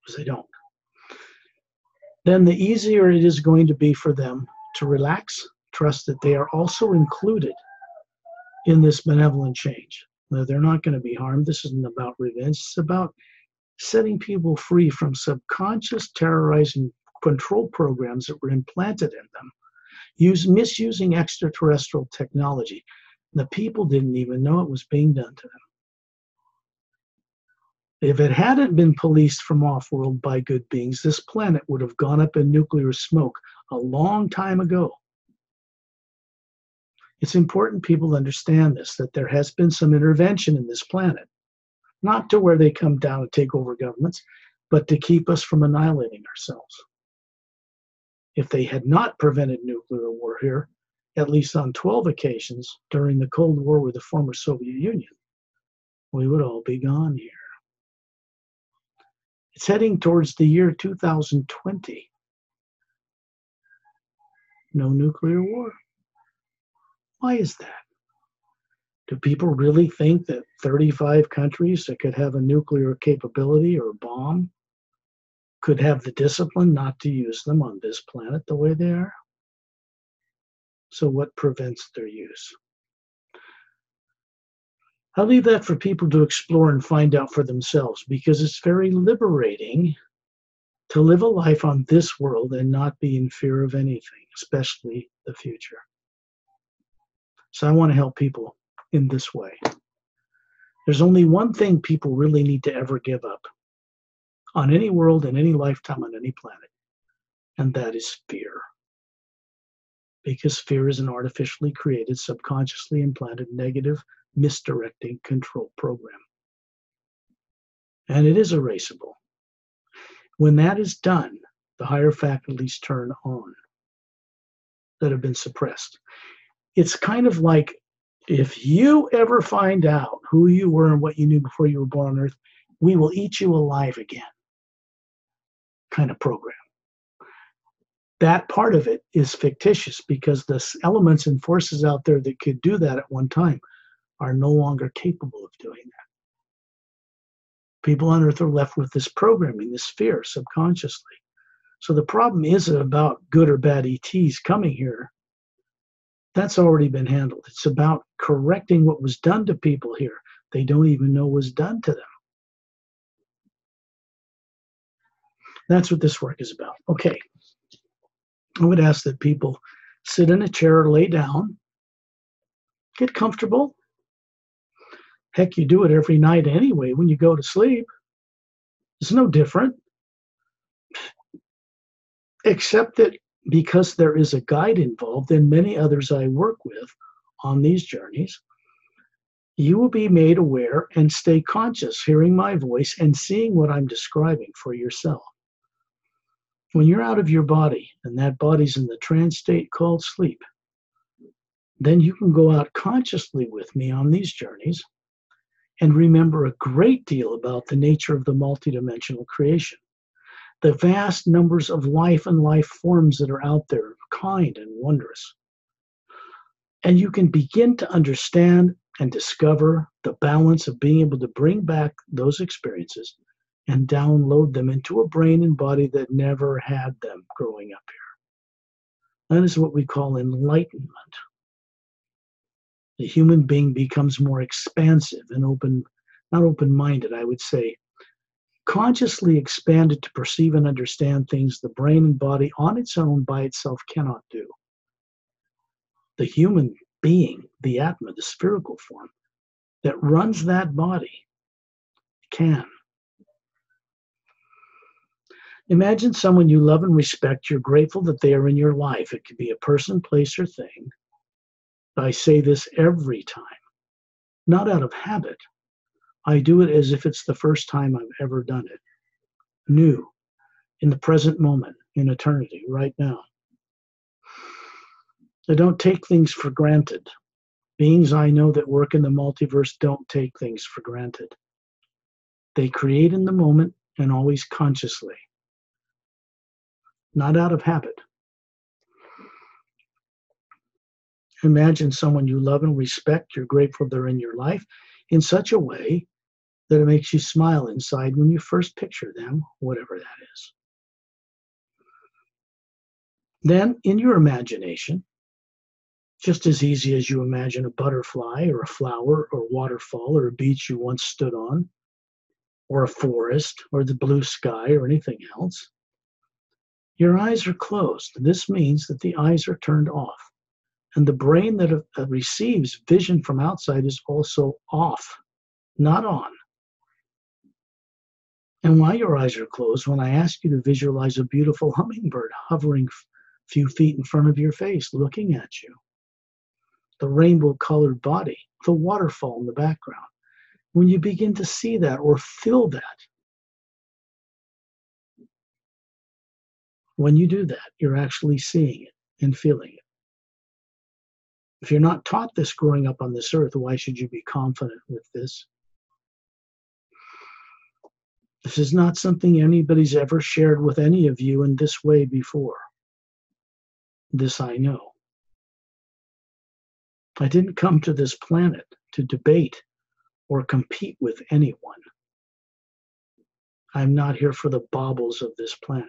because they don't, then the easier it is going to be for them to relax, trust that they are also included in this benevolent change. They're not going to be harmed. This isn't about revenge. It's about setting people free from subconscious terrorizing control programs that were implanted in them, misusing extraterrestrial technology. The people didn't even know it was being done to them. If it hadn't been policed from off-world by good beings, this planet would have gone up in nuclear smoke a long time ago. It's important people understand this, that there has been some intervention in this planet, not to where they come down and take over governments, but to keep us from annihilating ourselves. If they had not prevented nuclear war here, at least on 12 occasions during the Cold War with the former Soviet Union, we would all be gone here. It's heading towards the year 2020. No nuclear war. Why is that? Do people really think that 35 countries that could have a nuclear capability or a bomb could have the discipline not to use them on this planet the way they are? So what prevents their use? I'll leave that for people to explore and find out for themselves, because it's very liberating to live a life on this world and not be in fear of anything, especially the future. So I want to help people in this way. There's only one thing people really need to ever give up on any world, in any lifetime, on any planet, and that is fear. Because fear is an artificially created, subconsciously implanted, negative, misdirecting control program. And it is erasable. When that is done, the higher faculties turn on that have been suppressed. It's kind of like, if you ever find out who you were and what you knew before you were born on Earth, we will eat you alive again kind of program. That part of it is fictitious because the elements and forces out there that could do that at one time are no longer capable of doing that. People on Earth are left with this programming, this fear subconsciously. So the problem isn't about good or bad ETs coming here. That's already been handled. It's about correcting what was done to people here. They don't even know was done to them. That's what this work is about. Okay. I would ask that people sit in a chair or lay down, get comfortable. Heck, you do it every night anyway when you go to sleep. It's no different. Except that because there is a guide involved and many others I work with on these journeys, you will be made aware and stay conscious, hearing my voice and seeing what I'm describing for yourself. When you're out of your body and that body's in the trance state called sleep, then you can go out consciously with me on these journeys and remember a great deal about the nature of the multidimensional creation, the vast numbers of life and life forms that are out there, kind and wondrous. And you can begin to understand and discover the balance of being able to bring back those experiences and download them into a brain and body that never had them growing up here. That is what we call enlightenment. The human being becomes more expansive and open, not open-minded, I would say, consciously expanded to perceive and understand things the brain and body on its own by itself cannot do. The human being, the Atma, the spherical form that runs that body, can. Imagine someone you love and respect. You're grateful that they are in your life. It could be a person, place, or thing. I say this every time, not out of habit. I do it as if it's the first time I've ever done it. New, in the present moment, in eternity, right now. I don't take things for granted. Beings I know that work in the multiverse don't take things for granted. They create in the moment and always consciously, not out of habit. Imagine someone you love and respect. You're grateful they're in your life in such a way that it makes you smile inside when you first picture them, whatever that is. Then, in your imagination, just as easy as you imagine a butterfly or a flower or a waterfall or a beach you once stood on, or a forest or the blue sky or anything else, your eyes are closed. This means that the eyes are turned off. And the brain that receives vision from outside is also off, not on. And while your eyes are closed, when I ask you to visualize a beautiful hummingbird hovering a few feet in front of your face, looking at you, the rainbow-colored body, the waterfall in the background, when you begin to see that or feel that, when you do that, you're actually seeing it and feeling it. If you're not taught this growing up on this earth, why should you be confident with this? This is not something anybody's ever shared with any of you in this way before. This I know. I didn't come to this planet to debate or compete with anyone. I'm not here for the baubles of this planet.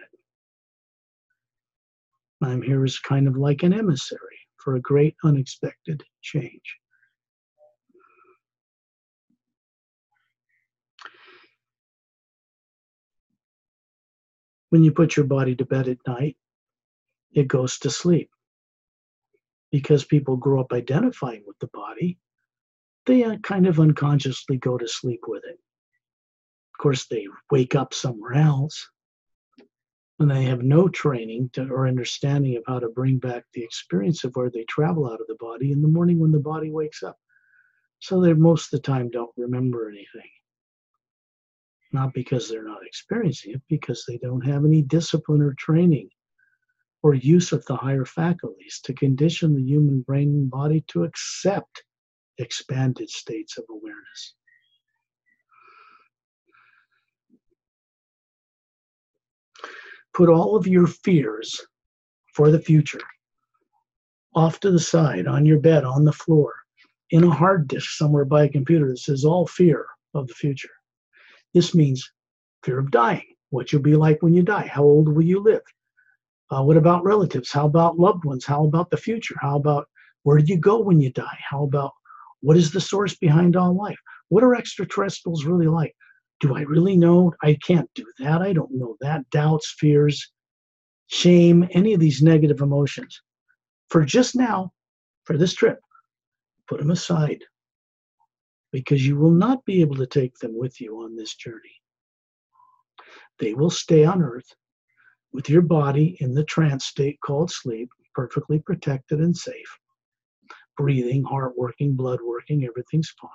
I'm here as kind of like an emissary for a great unexpected change. When you put your body to bed at night, it goes to sleep. because people grow up identifying with the body, they kind of unconsciously go to sleep with it. Of course, they wake up somewhere else, and they have no training or understanding of how to bring back the experience of where they travel out of the body in the morning when the body wakes up. So they most of the time don't remember anything. Not because they're not experiencing it, because they don't have any discipline or training or use of the higher faculties to condition the human brain and body to accept expanded states of awareness. Put all of your fears for the future off to the side, on your bed, on the floor, in a hard disk somewhere by a computer that says all fear of the future. This means fear of dying, what you'll be like when you die, how old will you live? What about relatives? How about loved ones? How about the future? How about where do you go when you die? How about what is the source behind all life? What are extraterrestrials really like? Do I really know? I can't do that. I don't know that. Doubts, fears, shame, any of these negative emotions. For just now, for this trip, put them aside, because you will not be able to take them with you on this journey. They will stay on Earth with your body in the trance state called sleep, perfectly protected and safe. Breathing, heart working, blood working, everything's fine.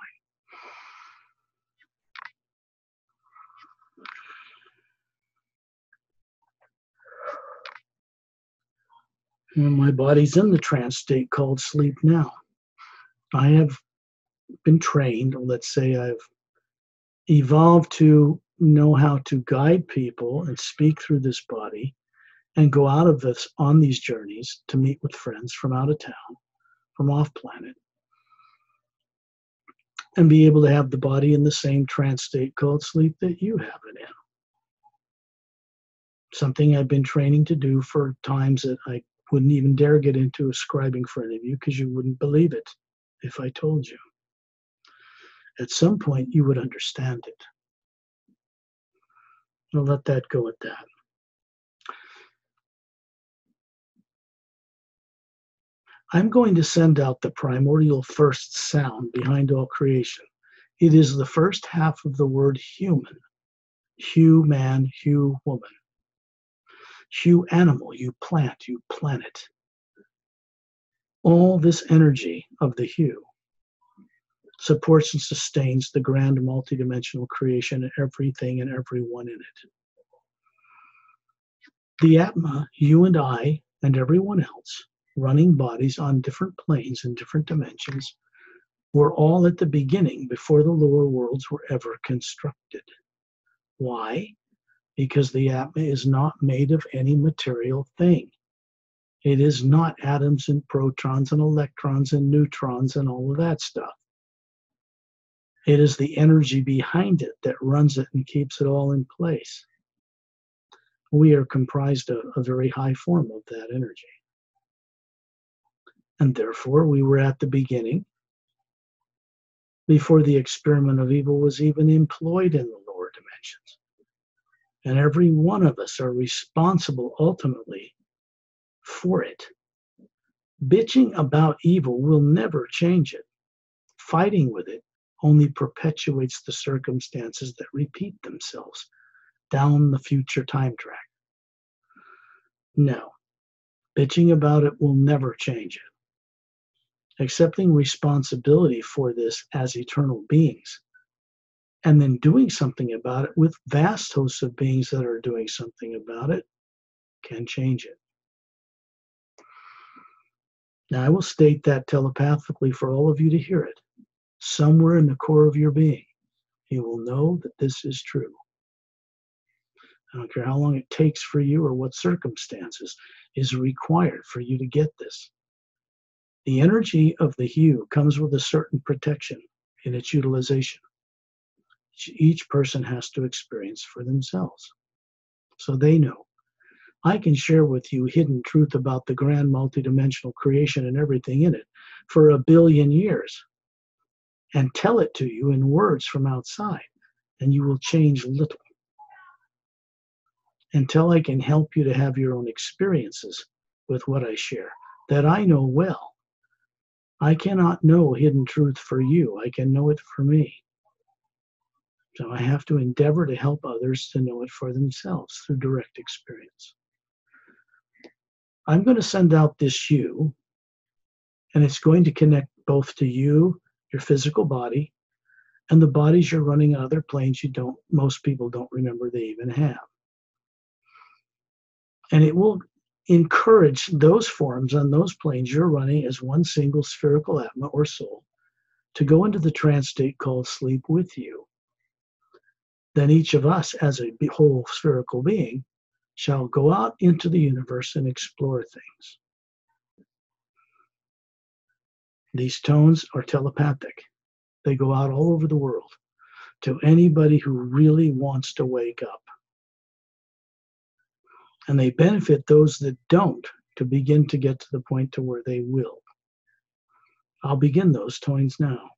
And my body's in the trance state called sleep now. I have been trained, or let's say I've evolved to know how to guide people and speak through this body and go out of this on these journeys to meet with friends from out of town, from off planet, and be able to have the body in the same trance state called sleep that you have it in. Something I've been training to do for times that I wouldn't even dare get into ascribing for any of you, because you wouldn't believe it if I told you. At some point, you would understand it. I'll let that go at that. I'm going to send out the primordial first sound behind all creation. It is the first half of the word human. Hue man, hue woman. Hue animal, you plant, you planet. All this energy of the hue supports and sustains the grand multidimensional creation and everything and everyone in it. The Atma, you and I, and everyone else, running bodies on different planes and different dimensions, were all at the beginning before the lower worlds were ever constructed. Why? Because the Atma is not made of any material thing. It is not atoms and protons and electrons and neutrons and all of that stuff. It is the energy behind it that runs it and keeps it all in place. We are comprised of a very high form of that energy. And therefore, we were at the beginning, before the experiment of evil was even employed in the lower dimensions. And every one of us are responsible ultimately for it. Bitching about evil will never change it. Fighting with it only perpetuates the circumstances that repeat themselves down the future time track. No, bitching about it will never change it. Accepting responsibility for this as eternal beings, and then doing something about it with vast hosts of beings that are doing something about it, can change it. Now, I will state that telepathically for all of you to hear it. Somewhere in the core of your being, you will know that this is true. I don't care how long it takes for you or what circumstances is required for you to get this. The energy of the hue comes with a certain protection in its utilization. Each person has to experience for themselves, so they know. I can share with you hidden truth about the grand multidimensional creation and everything in it for 1 billion years and tell it to you in words from outside, and you will change little. Until I can help you to have your own experiences with what I share, that I know well I cannot know hidden truth for you. I can know it for me. So I have to endeavor to help others to know it for themselves through direct experience. I'm going to send out this you, and it's going to connect both to you, your physical body, and the bodies you're running on other planes most people don't remember they even have. And it will encourage those forms on those planes you're running as one single spherical atma or soul to go into the trance state called sleep with you. Then each of us, as a whole spherical being, shall go out into the universe and explore things. These tones are telepathic. They go out all over the world to anybody who really wants to wake up. And they benefit those that don't to begin to get to the point to where they will. I'll begin those tones now.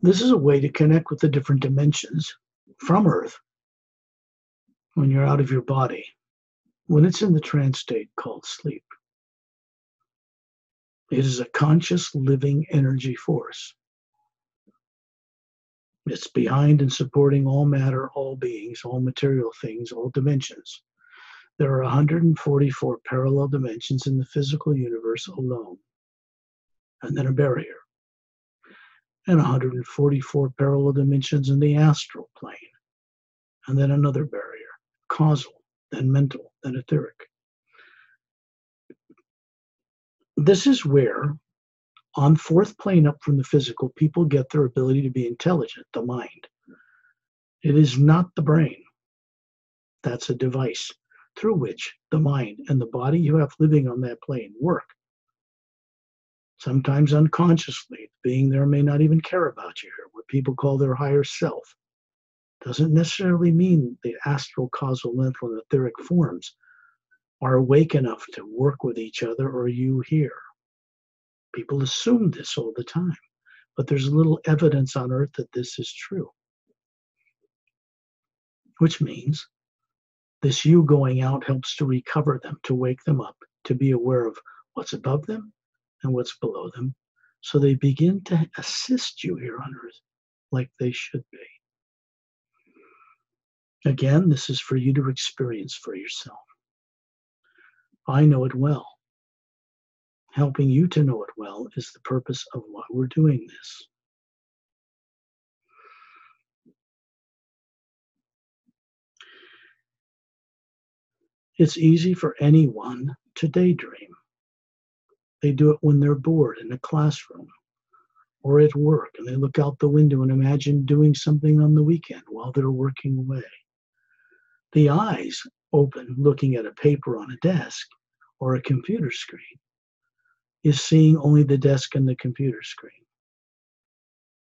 This is a way to connect with the different dimensions from Earth when you're out of your body, when it's in the trance state called sleep. It is a conscious living energy force. It's behind and supporting all matter, all beings, all material things, all dimensions. There are 144 parallel dimensions in the physical universe alone, and then a barrier. And 144 parallel dimensions in the astral plane, and then another barrier, causal, then mental, then etheric. This is where, on fourth plane up from the physical, people get their ability to be intelligent, the mind. It is not the brain. That's a device through which the mind and the body you have living on that plane work. Sometimes unconsciously, being there may not even care about you here, what people call their higher self. Doesn't necessarily mean the astral, causal, mental, and etheric forms are awake enough to work with each other, or you here. People assume this all the time, but there's little evidence on Earth that this is true. Which means this you going out helps to recover them, to wake them up, to be aware of what's above them and what's below them, so they begin to assist you here on Earth like they should be. Again, this is for you to experience for yourself. I know it well. Helping you to know it well is the purpose of why we're doing this. It's easy for anyone to daydream. They do it when they're bored in a classroom or at work, and they look out the window and imagine doing something on the weekend while they're working away. The eyes open looking at a paper on a desk or a computer screen is seeing only the desk and the computer screen.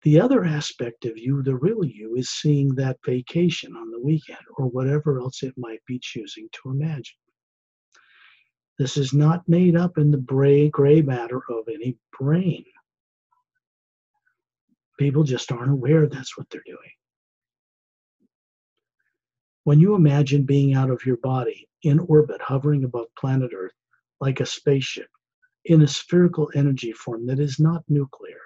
The other aspect of you, the real you, is seeing that vacation on the weekend or whatever else it might be choosing to imagine. This is not made up in the gray matter of any brain. People just aren't aware that's what they're doing. When you imagine being out of your body, in orbit, hovering above planet Earth, like a spaceship, in a spherical energy form that is not nuclear,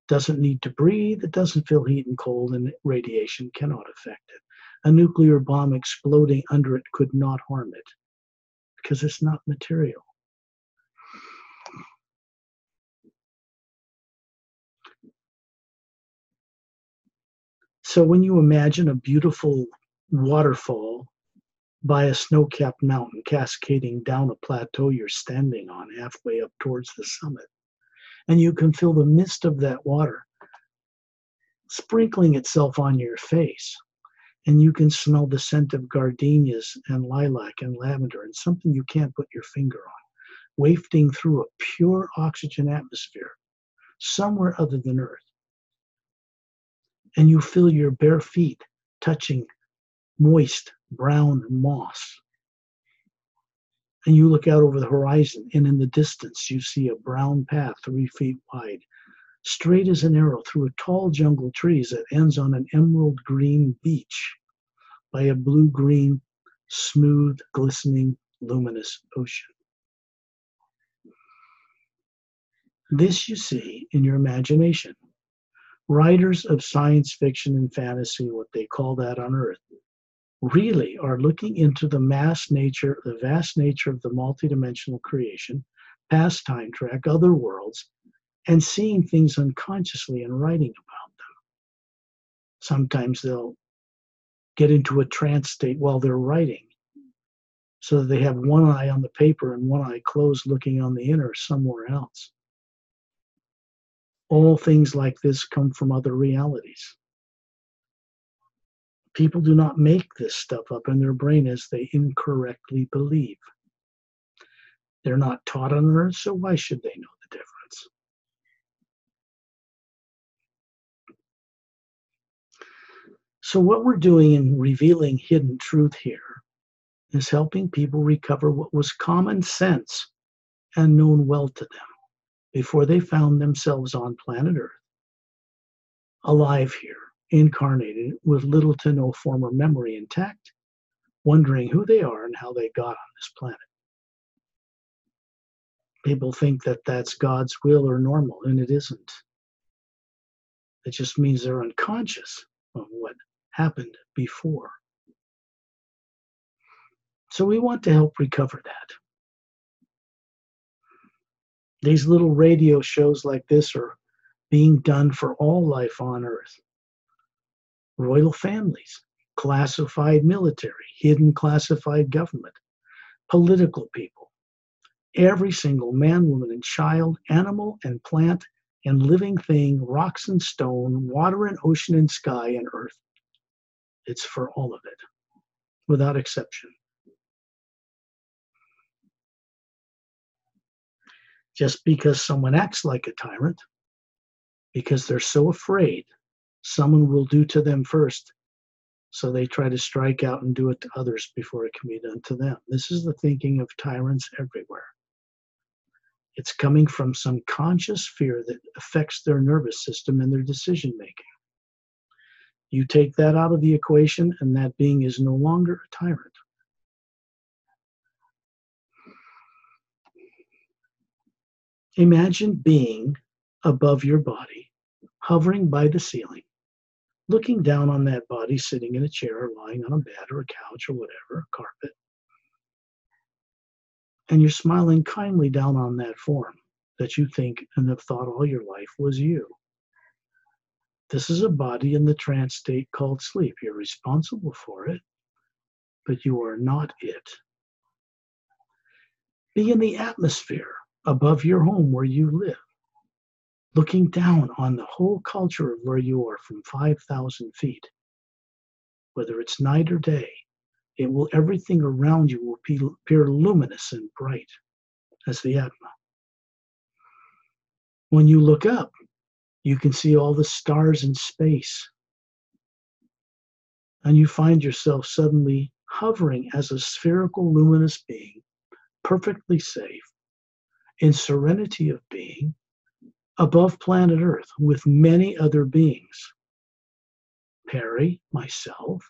doesn't need to breathe, it doesn't feel heat and cold, and radiation cannot affect it. A nuclear bomb exploding under it could not harm it, because it's not material. So when you imagine a beautiful waterfall by a snow-capped mountain cascading down a plateau you're standing on halfway up towards the summit, and you can feel the mist of that water sprinkling itself on your face, and you can smell the scent of gardenias and lilac and lavender and something you can't put your finger on, wafting through a pure oxygen atmosphere somewhere other than Earth. And you feel your bare feet touching moist brown moss. And you look out over the horizon, and in the distance you see a brown path 3 feet wide, straight as an arrow through a tall jungle of trees that ends on an emerald green beach by a blue-green, smooth, glistening, luminous ocean. This you see in your imagination. Writers of science fiction and fantasy, what they call that on Earth, really are looking into the vast nature of the multidimensional creation, past time track, other worlds, and seeing things unconsciously and writing about them. Sometimes they'll get into a trance state while they're writing, so that they have one eye on the paper and one eye closed looking on the inner somewhere else. All things like this come from other realities. People do not make this stuff up in their brain as they incorrectly believe. They're not taught on Earth, so why should they know the difference? So what we're doing in revealing hidden truth here is helping people recover what was common sense and known well to them before they found themselves on planet Earth, alive here, incarnated with little to no former memory intact, wondering who they are and how they got on this planet. People think that that's God's will or normal, and it isn't. It just means they're unconscious of what happened before. So we want to help recover that. These little radio shows like this are being done for all life on Earth. Royal families, classified military, hidden classified government, political people, every single man, woman, and child, animal and plant and living thing, rocks and stone, water and ocean and sky and earth. It's for all of it, without exception. Just because someone acts like a tyrant, because they're so afraid someone will do to them first, So they try to strike out and do it to others before it can be done to them. This is the thinking of tyrants everywhere. It's coming from some conscious fear that affects their nervous system and their decision making. You take that out of the equation, and that being is no longer a tyrant. Imagine being above your body, hovering by the ceiling, looking down on that body sitting in a chair or lying on a bed or a couch or whatever, carpet. And you're smiling kindly down on that form that you think and have thought all your life was you. This is a body in the trance state called sleep. You're responsible for it, but you are not it. Be in the atmosphere above your home where you live, looking down on the whole culture of where you are from 5,000 feet. Whether it's night or day, everything around you will appear luminous and bright as the Atma. When you look up, you can see all the stars in space. And you find yourself suddenly hovering as a spherical luminous being, perfectly safe, in serenity of being, above planet Earth with many other beings. Pari, myself,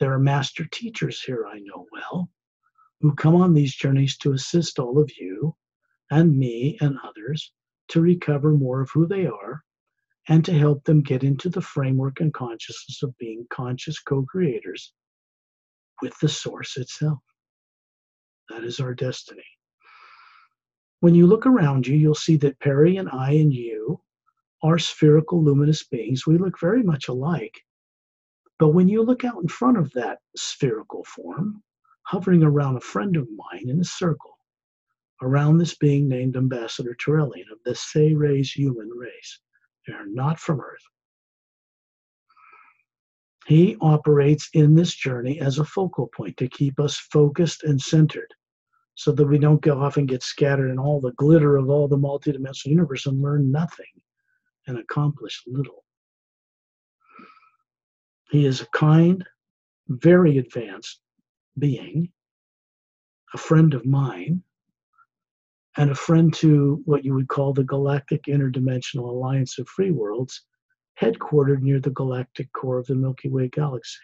there are master teachers here I know well, who come on these journeys to assist all of you and me and others to recover more of who they are and to help them get into the framework and consciousness of being conscious co-creators with the source itself. That is our destiny. When you look around you, you'll see that Pari and I and you are spherical luminous beings. We look very much alike. But when you look out in front of that spherical form, hovering around a friend of mine in a circle, around this being named Ambassador Turelian of the Se-Rays human race, they are not from Earth. He operates in this journey as a focal point to keep us focused and centered so that we don't go off and get scattered in all the glitter of all the multidimensional universe and learn nothing and accomplish little. He is a kind, very advanced being, a friend of mine, and a friend to what you would call the Galactic Interdimensional Alliance of Free Worlds, headquartered near the galactic core of the Milky Way galaxy.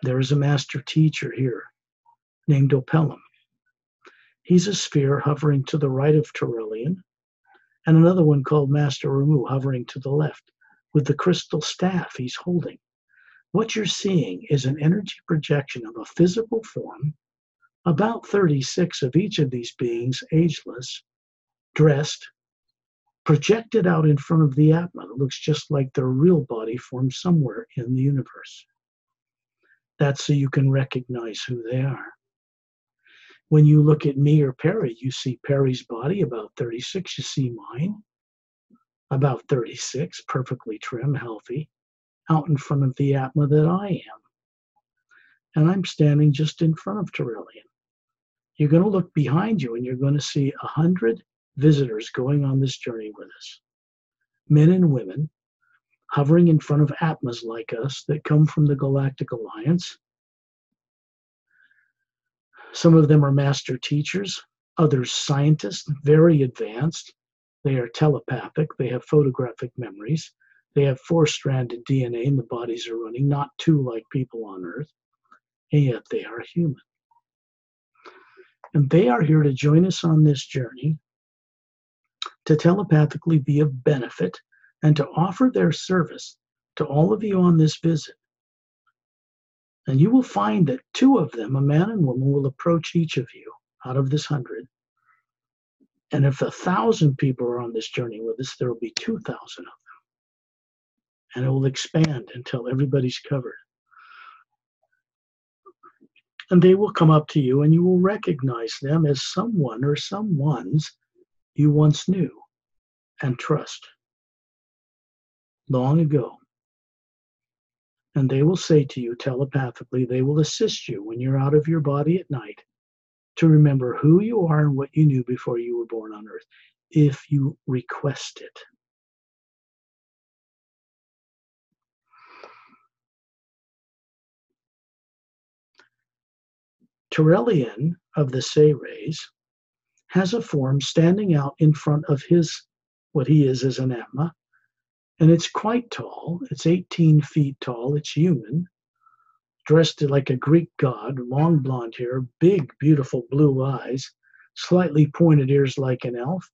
There is a master teacher here named Opelum. He's a sphere hovering to the right of Turelian, and another one called Master Ramu hovering to the left with the crystal staff he's holding. What you're seeing is an energy projection of a physical form, about 36 of each of these beings, ageless, dressed, projected out in front of the Atma that looks just like their real body form somewhere in the universe. That's so you can recognize who they are. When you look at me or Pari, you see Pari's body, about 36. You see mine, about 36, perfectly trim, healthy, out in front of the Atma that I am. And I'm standing just in front of Turelian. You're going to look behind you and you're going to see 100 visitors going on this journey with us. Men and women hovering in front of Atmas like us that come from the Galactic Alliance. Some of them are master teachers, others scientists, very advanced. They are telepathic, they have photographic memories, they have 4-stranded DNA and the bodies are running, not 2 like people on Earth, and yet they are human. And they are here to join us on this journey to telepathically be of benefit and to offer their service to all of you on this visit. And you will find that 2 of them, a man and woman, will approach each of you out of this 100. And if 1,000 people are on this journey with us, there will be 2,000 of them. And it will expand until everybody's covered. And they will come up to you and you will recognize them as someone or someones you once knew and trust long ago. And they will say to you telepathically, they will assist you when you're out of your body at night to remember who you are and what you knew before you were born on Earth, if you request it. Turelian of the Say rays has a form standing out in front of his, what he is as an Atma, and it's quite tall. It's 18 feet tall. It's human, dressed like a Greek god, long blonde hair, big, beautiful blue eyes, slightly pointed ears like an elf,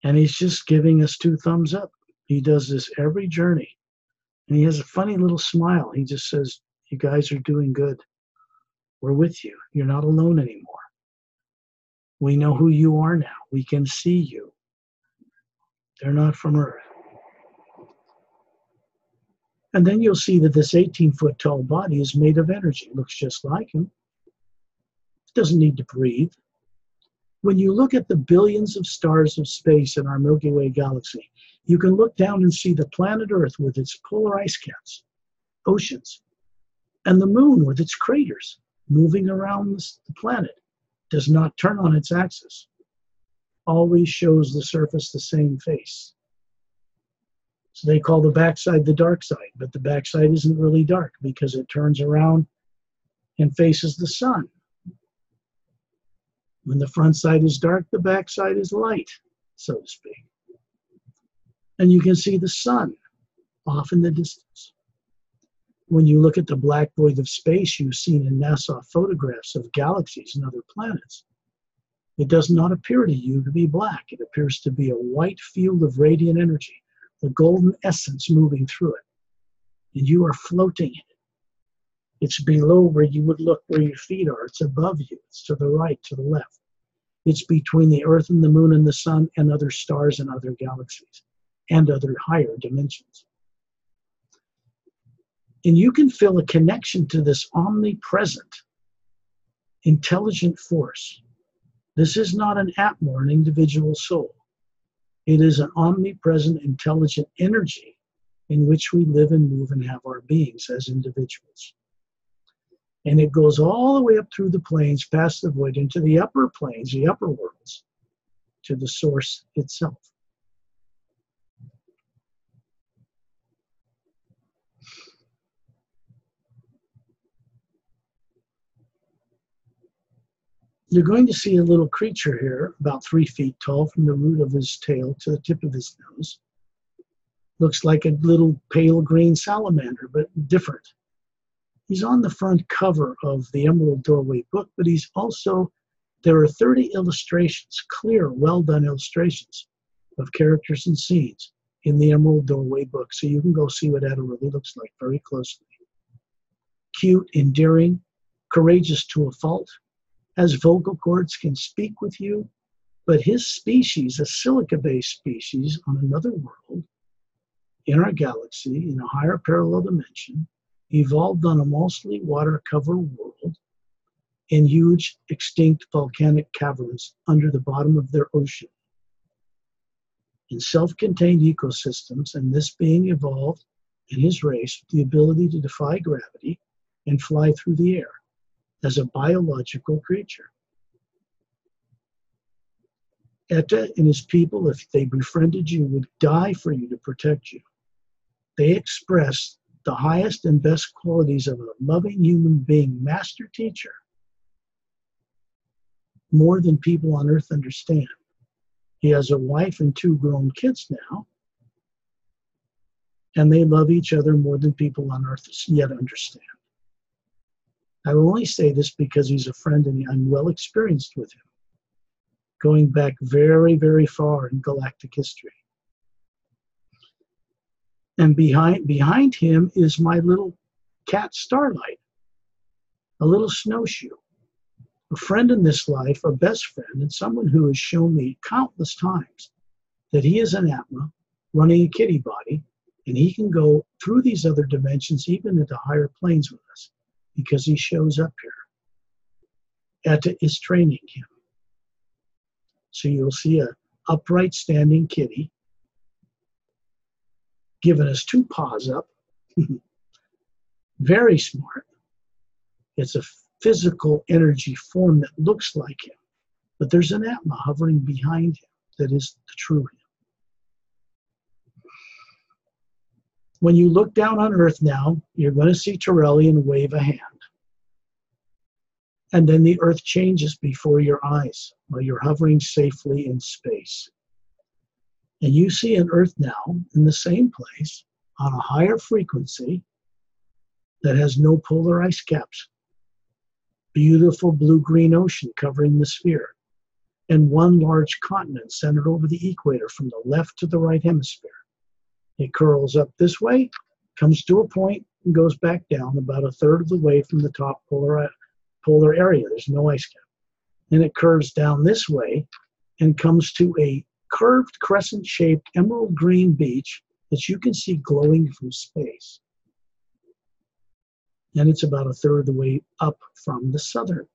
and he's just giving us 2 thumbs up. He does this every journey, and he has a funny little smile. He just says, "You guys are doing good. We're with you. You're not alone anymore. We know who you are now. We can see you. They're not from Earth." And then you'll see that this 18-foot tall body is made of energy. Looks just like him. Doesn't need to breathe. When you look at the billions of stars of space in our Milky Way galaxy, you can look down and see the planet Earth with its polar ice caps, oceans, and the moon with its craters moving around the planet. Does not turn on its axis. Always shows the surface the same face. So they call the backside the dark side, but the backside isn't really dark because it turns around and faces the sun. When the front side is dark, the backside is light, so to speak. And you can see the sun off in the distance. When you look at the black void of space you've seen in NASA photographs of galaxies and other planets, it does not appear to you to be black. It appears to be a white field of radiant energy, the golden essence moving through it. And you are floating in it. It's below where you would look where your feet are. It's above you. It's to the right, to the left. It's between the Earth and the moon and the sun and other stars and other galaxies and other higher dimensions. And you can feel a connection to this omnipresent, intelligent force. This is not an atma or an individual soul. It is an omnipresent, intelligent energy in which we live and move and have our beings as individuals. And it goes all the way up through the planes, past the void, into the upper planes, the upper worlds, to the source itself. You're going to see a little creature here, about 3 feet tall, from the root of his tail to the tip of his nose. Looks like a little pale green salamander, but different. He's on the front cover of the Emerald Doorway book, but he's also, there are 30 illustrations, clear, well-done illustrations of characters and scenes in the Emerald Doorway book. So you can go see what that really looks like very closely. Cute, endearing, courageous to a fault, has vocal cords, can speak with you, but his species, a silica-based species on another world, in our galaxy, in a higher parallel dimension, evolved on a mostly water-covered world in huge extinct volcanic caverns under the bottom of their ocean. In self-contained ecosystems, and this being evolved in his race with the ability to defy gravity and fly through the air as a biological creature. Etta and his people, if they befriended you, would die for you to protect you. They express the highest and best qualities of a loving human being, master teacher, more than people on earth understand. He has a wife and 2 grown kids now, and they love each other more than people on earth yet understand. I will only say this because he's a friend and I'm well experienced with him, going back very, very far in galactic history. And behind him is my little cat Starlight, a little snowshoe, a friend in this life, a best friend, and someone who has shown me countless times that he is an Atma running a kitty body, and he can go through these other dimensions, even into higher planes with us, because he shows up here. Etta is training him. So you'll see a upright standing kitty giving us 2 paws up. Very smart. It's a physical energy form that looks like him, but there's an Atma hovering behind him that is the true him. When you look down on Earth now, you're going to see Turelian wave a hand. And then the earth changes before your eyes while you're hovering safely in space. And you see an earth now in the same place on a higher frequency that has no polar ice caps. Beautiful blue-green ocean covering the sphere, and one large continent centered over the equator from the left to the right hemisphere. It curls up this way, comes to a point, and goes back down about a third of the way from the top polar area. There's no ice cap. And it curves down this way and comes to a curved crescent-shaped emerald green beach that you can see glowing from space. And it's about a third of the way up from the southern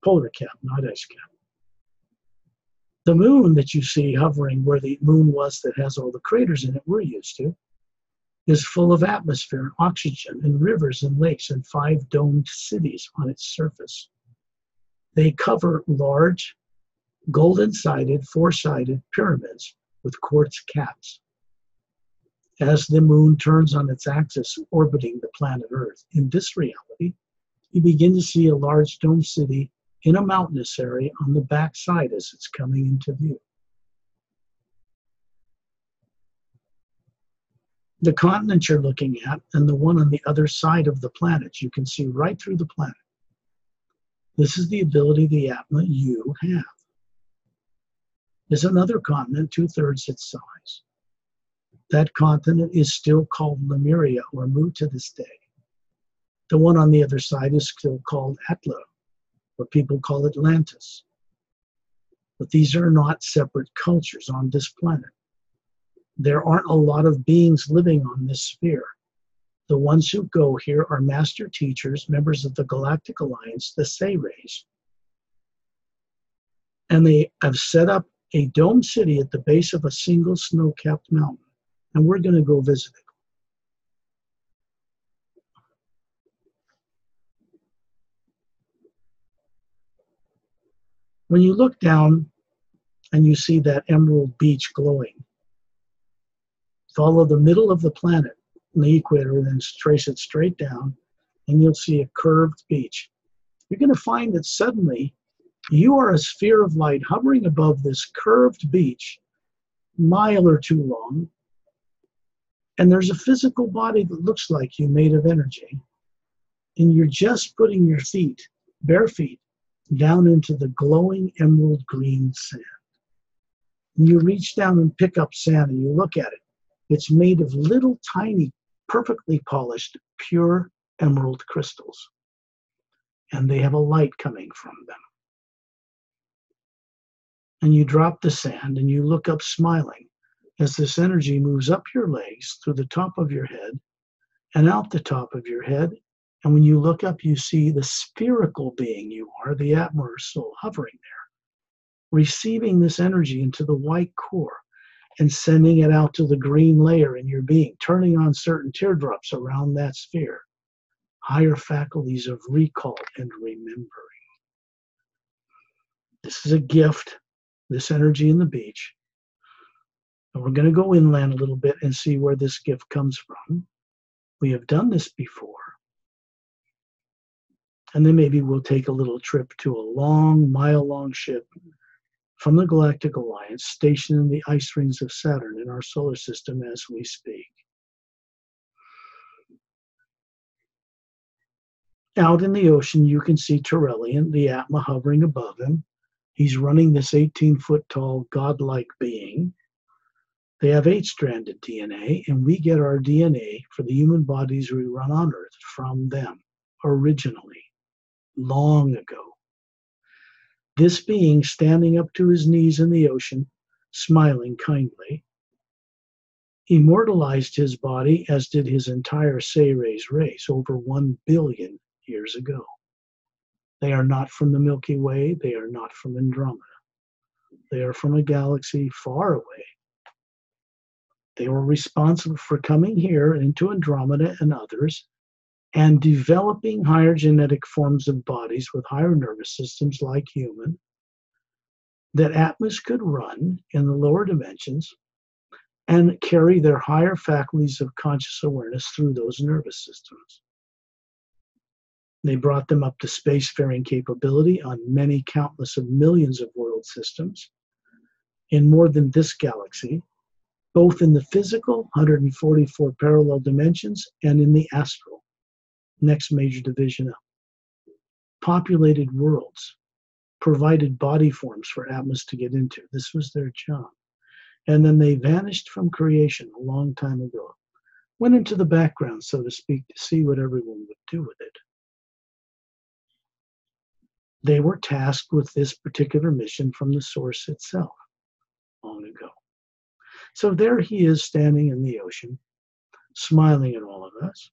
polar cap, not ice cap. The moon that you see hovering where the moon was that has all the craters in it we're used to is full of atmosphere and oxygen and rivers and lakes and 5 domed cities on its surface. They cover large, golden-sided, 4-sided pyramids with quartz caps. As the moon turns on its axis orbiting the planet Earth, in this reality, you begin to see a large dome city in a mountainous area on the back side as it's coming into view. The continent you're looking at and the one on the other side of the planet, you can see right through the planet. This is the ability the Atma you have. There's another continent 2/3 its size. That continent is still called Lemuria or Mu to this day. The one on the other side is still called Atla, or people call it Atlantis. But these are not separate cultures on this planet. There aren't a lot of beings living on this sphere. The ones who go here are master teachers, members of the Galactic Alliance, the Say-Rays. And they have set up a dome city at the base of a single snow-capped mountain. And we're going to go visit it. When you look down and you see that emerald beach glowing, follow the middle of the planet, the equator, and then trace it straight down, and you'll see a curved beach. You're going to find that suddenly you are a sphere of light hovering above this curved beach, a mile or two long, and there's a physical body that looks like you made of energy, and you're just putting your feet, bare feet, down into the glowing emerald green sand. And you reach down and pick up sand and you look at it. It's made of little tiny, perfectly polished, pure emerald crystals. And they have a light coming from them. And you drop the sand and you look up smiling as this energy moves up your legs through the top of your head and out the top of your head. And when you look up, you see the spherical being you are, the Atma or soul, hovering there, receiving this energy into the white core and sending it out to the green layer in your being, turning on certain teardrops around that sphere, higher faculties of recall and remembering. This is a gift, this energy in the beach. And we're going to go inland a little bit and see where this gift comes from. We have done this before. And then maybe we'll take a little trip to a long, mile-long ship from the Galactic Alliance stationed in the ice rings of Saturn in our solar system as we speak. Out in the ocean, you can see Turellian, the Atma, hovering above him. He's running this 18-foot-tall, godlike being. They have 8-stranded DNA, and we get our DNA for the human bodies we run on Earth from them originally, long ago. This being standing up to his knees in the ocean, smiling kindly, immortalized his body, as did his entire Say-Rays race over 1 billion years ago. They are not from the Milky Way. They are not from Andromeda. They are from a galaxy far away. They were responsible for coming here into Andromeda and others and developing higher genetic forms of bodies with higher nervous systems like human that Atmas could run in the lower dimensions and carry their higher faculties of conscious awareness through those nervous systems. They brought them up to spacefaring capability on many countless of millions of world systems in more than this galaxy, both in the physical, 144 parallel dimensions, and in the astral, next major division up. Populated worlds, provided body forms for Atmos to get into. This was their job. And then they vanished from creation a long time ago. Went into the background, so to speak, to see what everyone would do with it. They were tasked with this particular mission from the source itself long ago. So there he is standing in the ocean, smiling at all of us.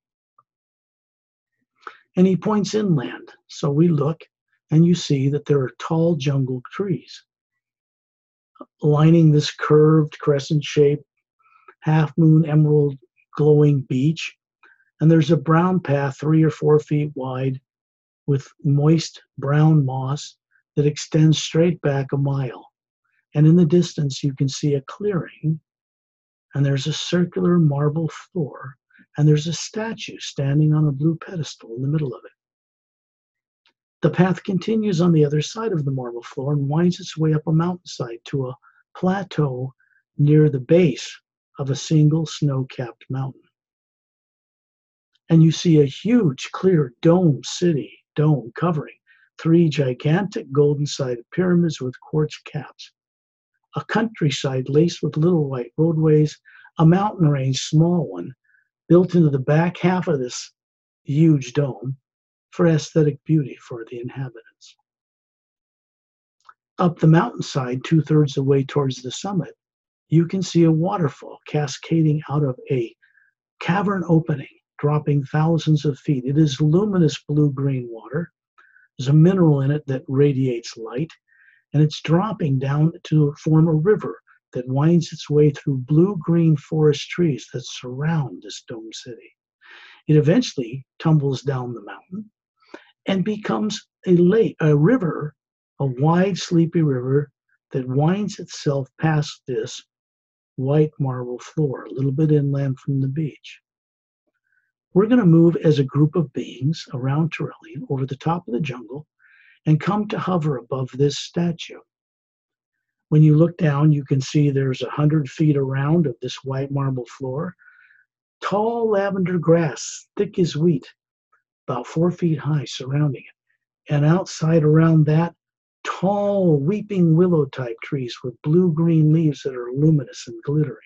And he points inland. So we look, and you see that there are tall jungle trees lining this curved crescent-shaped, half-moon emerald glowing beach. And there's a brown path 3 or 4 feet wide with moist brown moss that extends straight back a mile. And in the distance, you can see a clearing, and there's a circular marble floor, and there's a statue standing on a blue pedestal in the middle of it. The path continues on the other side of the marble floor and winds its way up a mountainside to a plateau near the base of a single snow-capped mountain. And you see a huge, clear dome covering 3 gigantic golden-sided pyramids with quartz caps, a countryside laced with little white roadways, a mountain range, small one, built into the back half of this huge dome for aesthetic beauty for the inhabitants. Up the mountainside, 2/3 the way towards the summit, you can see a waterfall cascading out of a cavern opening, dropping thousands of feet. It is luminous blue-green water. There's a mineral in it that radiates light, and it's dropping down to form a river that winds its way through blue-green forest trees that surround this dome city. It eventually tumbles down the mountain and becomes a river, a wide, sleepy river that winds itself past this white marble floor, a little bit inland from the beach. We're going to move as a group of beings around Tyrellian over the top of the jungle and come to hover above this statue. When you look down, you can see there's 100 feet around of this white marble floor, tall lavender grass, thick as wheat, about 4 feet high, surrounding it. And outside around that, tall weeping willow type trees with blue-green leaves that are luminous and glittering.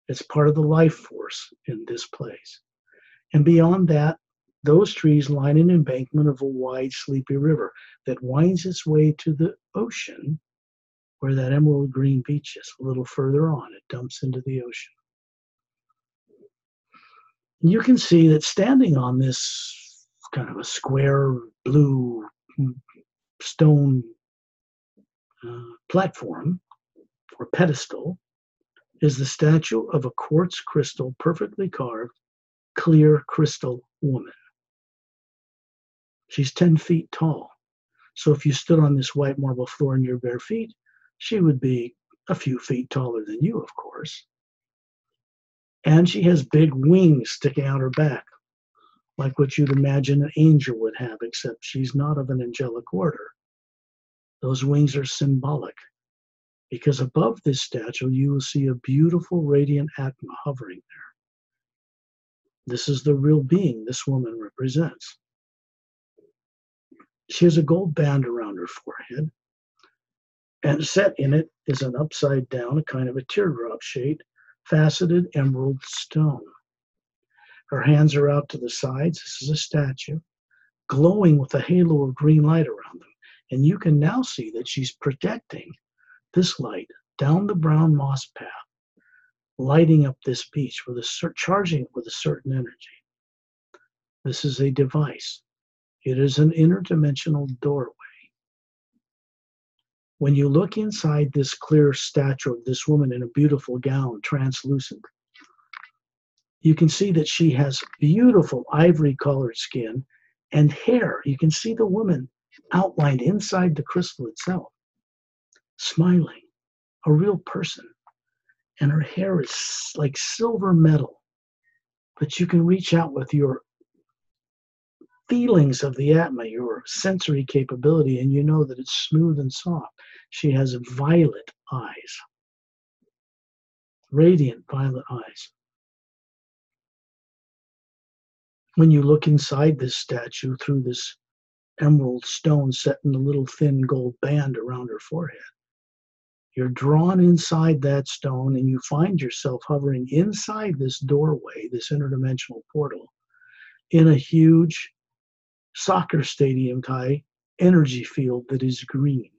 It's part of the life force in this place. And beyond that, those trees line an embankment of a wide, sleepy river that winds its way to the ocean where that emerald green beach is. A little further on, it dumps into the ocean. You can see that standing on this kind of a square blue stone platform or pedestal is the statue of a quartz crystal, perfectly carved, clear crystal woman. She's 10 feet tall. So if you stood on this white marble floor in your bare feet, she would be a few feet taller than you, of course. And she has big wings sticking out her back, like what you'd imagine an angel would have, except she's not of an angelic order. Those wings are symbolic, because above this statue, you will see a beautiful radiant Atma hovering there. This is the real being this woman represents. She has a gold band around her forehead, and set in it is an upside down, a kind of a teardrop shaped, faceted emerald stone. Her hands are out to the sides. This is a statue, glowing with a halo of green light around them. And you can now see that she's projecting this light down the brown moss path, lighting up this beach, charging it with a certain energy. This is a device. It is an interdimensional doorway. When you look inside this clear statue of this woman in a beautiful gown, translucent, you can see that she has beautiful ivory-colored skin and hair. You can see the woman outlined inside the crystal itself, smiling, a real person. And her hair is like silver metal, but you can reach out with your feelings of the Atma, your sensory capability, and you know that it's smooth and soft. She has violet eyes, radiant violet eyes. When you look inside this statue through this emerald stone set in a little thin gold band around her forehead, you're drawn inside that stone and you find yourself hovering inside this doorway, this interdimensional portal, in a huge soccer stadium type energy field that is green,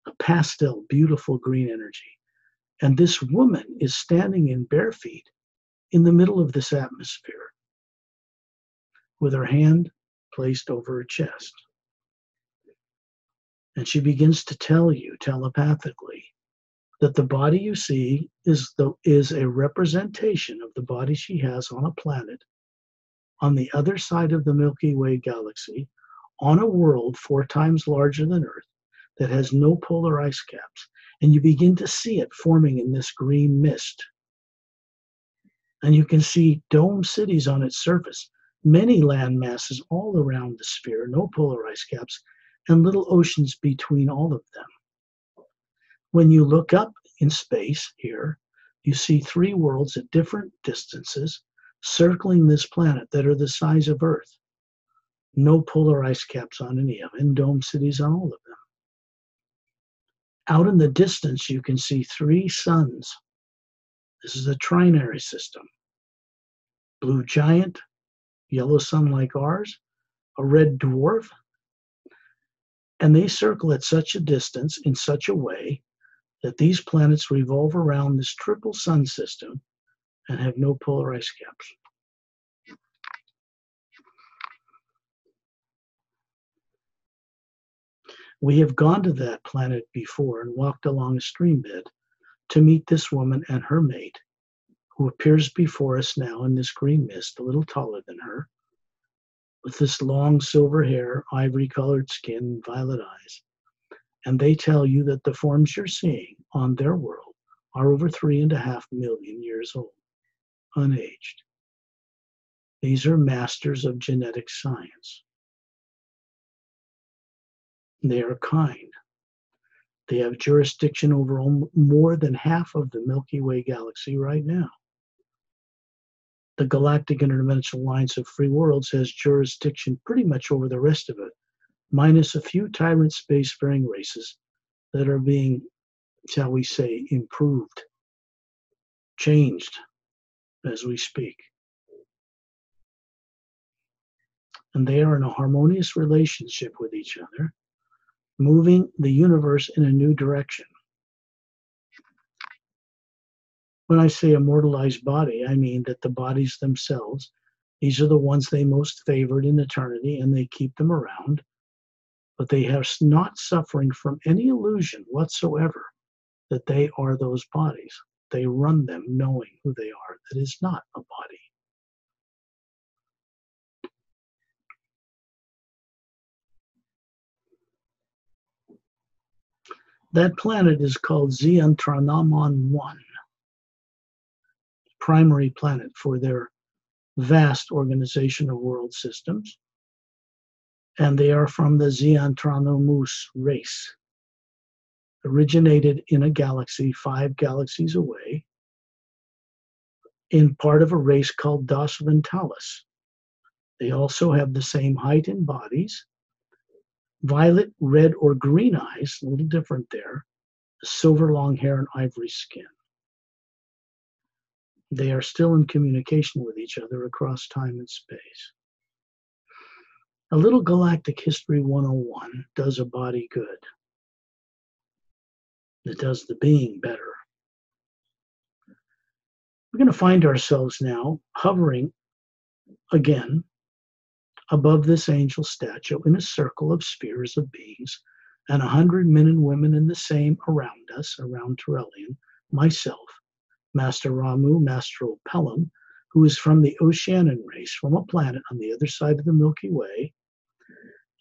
a pastel, beautiful green energy. And this woman is standing in bare feet in the middle of this atmosphere with her hand placed over her chest. And she begins to tell you telepathically that the body you see is a representation of the body she has on a planet on the other side of the Milky Way galaxy, on a world 4 times larger than Earth that has no polar ice caps. And you begin to see it forming in this green mist. And you can see dome cities on its surface, many land masses all around the sphere, no polar ice caps, and little oceans between all of them. When you look up in space here, you see 3 worlds at different distances circling this planet that are the size of Earth. No polar ice caps on any of them, and dome cities on all of them. Out in the distance, you can see 3 suns. This is a trinary system. Blue giant, yellow sun like ours, a red dwarf, and they circle at such a distance in such a way that these planets revolve around this triple sun system and have no polar ice caps. We have gone to that planet before and walked along a stream bed to meet this woman and her mate, who appears before us now in this green mist, a little taller than her, with this long silver hair, ivory-colored skin, violet eyes. And they tell you that the forms you're seeing on their world are over 3.5 million years old, unaged. These are masters of genetic science. They are kind. They have jurisdiction over more than half of the Milky Way galaxy right now. The galactic interdimensional alliance of free worlds has jurisdiction pretty much over the rest of it, minus a few tyrant spacefaring races that are being, shall we say, improved, changed as we speak. And they are in a harmonious relationship with each other, moving the universe in a new direction. When I say immortalized body, I mean that the bodies themselves, these are the ones they most favored in eternity, and they keep them around, but they are not suffering from any illusion whatsoever that they are those bodies. They run them knowing who they are. That is not a body. That planet is called Zeolite 1, primary planet for their vast organization of world systems. And they are from the Zeontranomous race, originated in a galaxy 5 galaxies away, in part of a race called Dos Ventalis. They also have the same height and bodies, violet, red, or green eyes, a little different there, silver long hair and ivory skin. They are still in communication with each other across time and space. A little Galactic History 101 does a body good. It does the being better. We're going to find ourselves now hovering again above this angel statue in a circle of spheres of beings, and 100 men and women in the same around us, around Terrellian, myself, Master Ramu, Master Pelham, who is from the Oceanian race, from a planet on the other side of the Milky Way.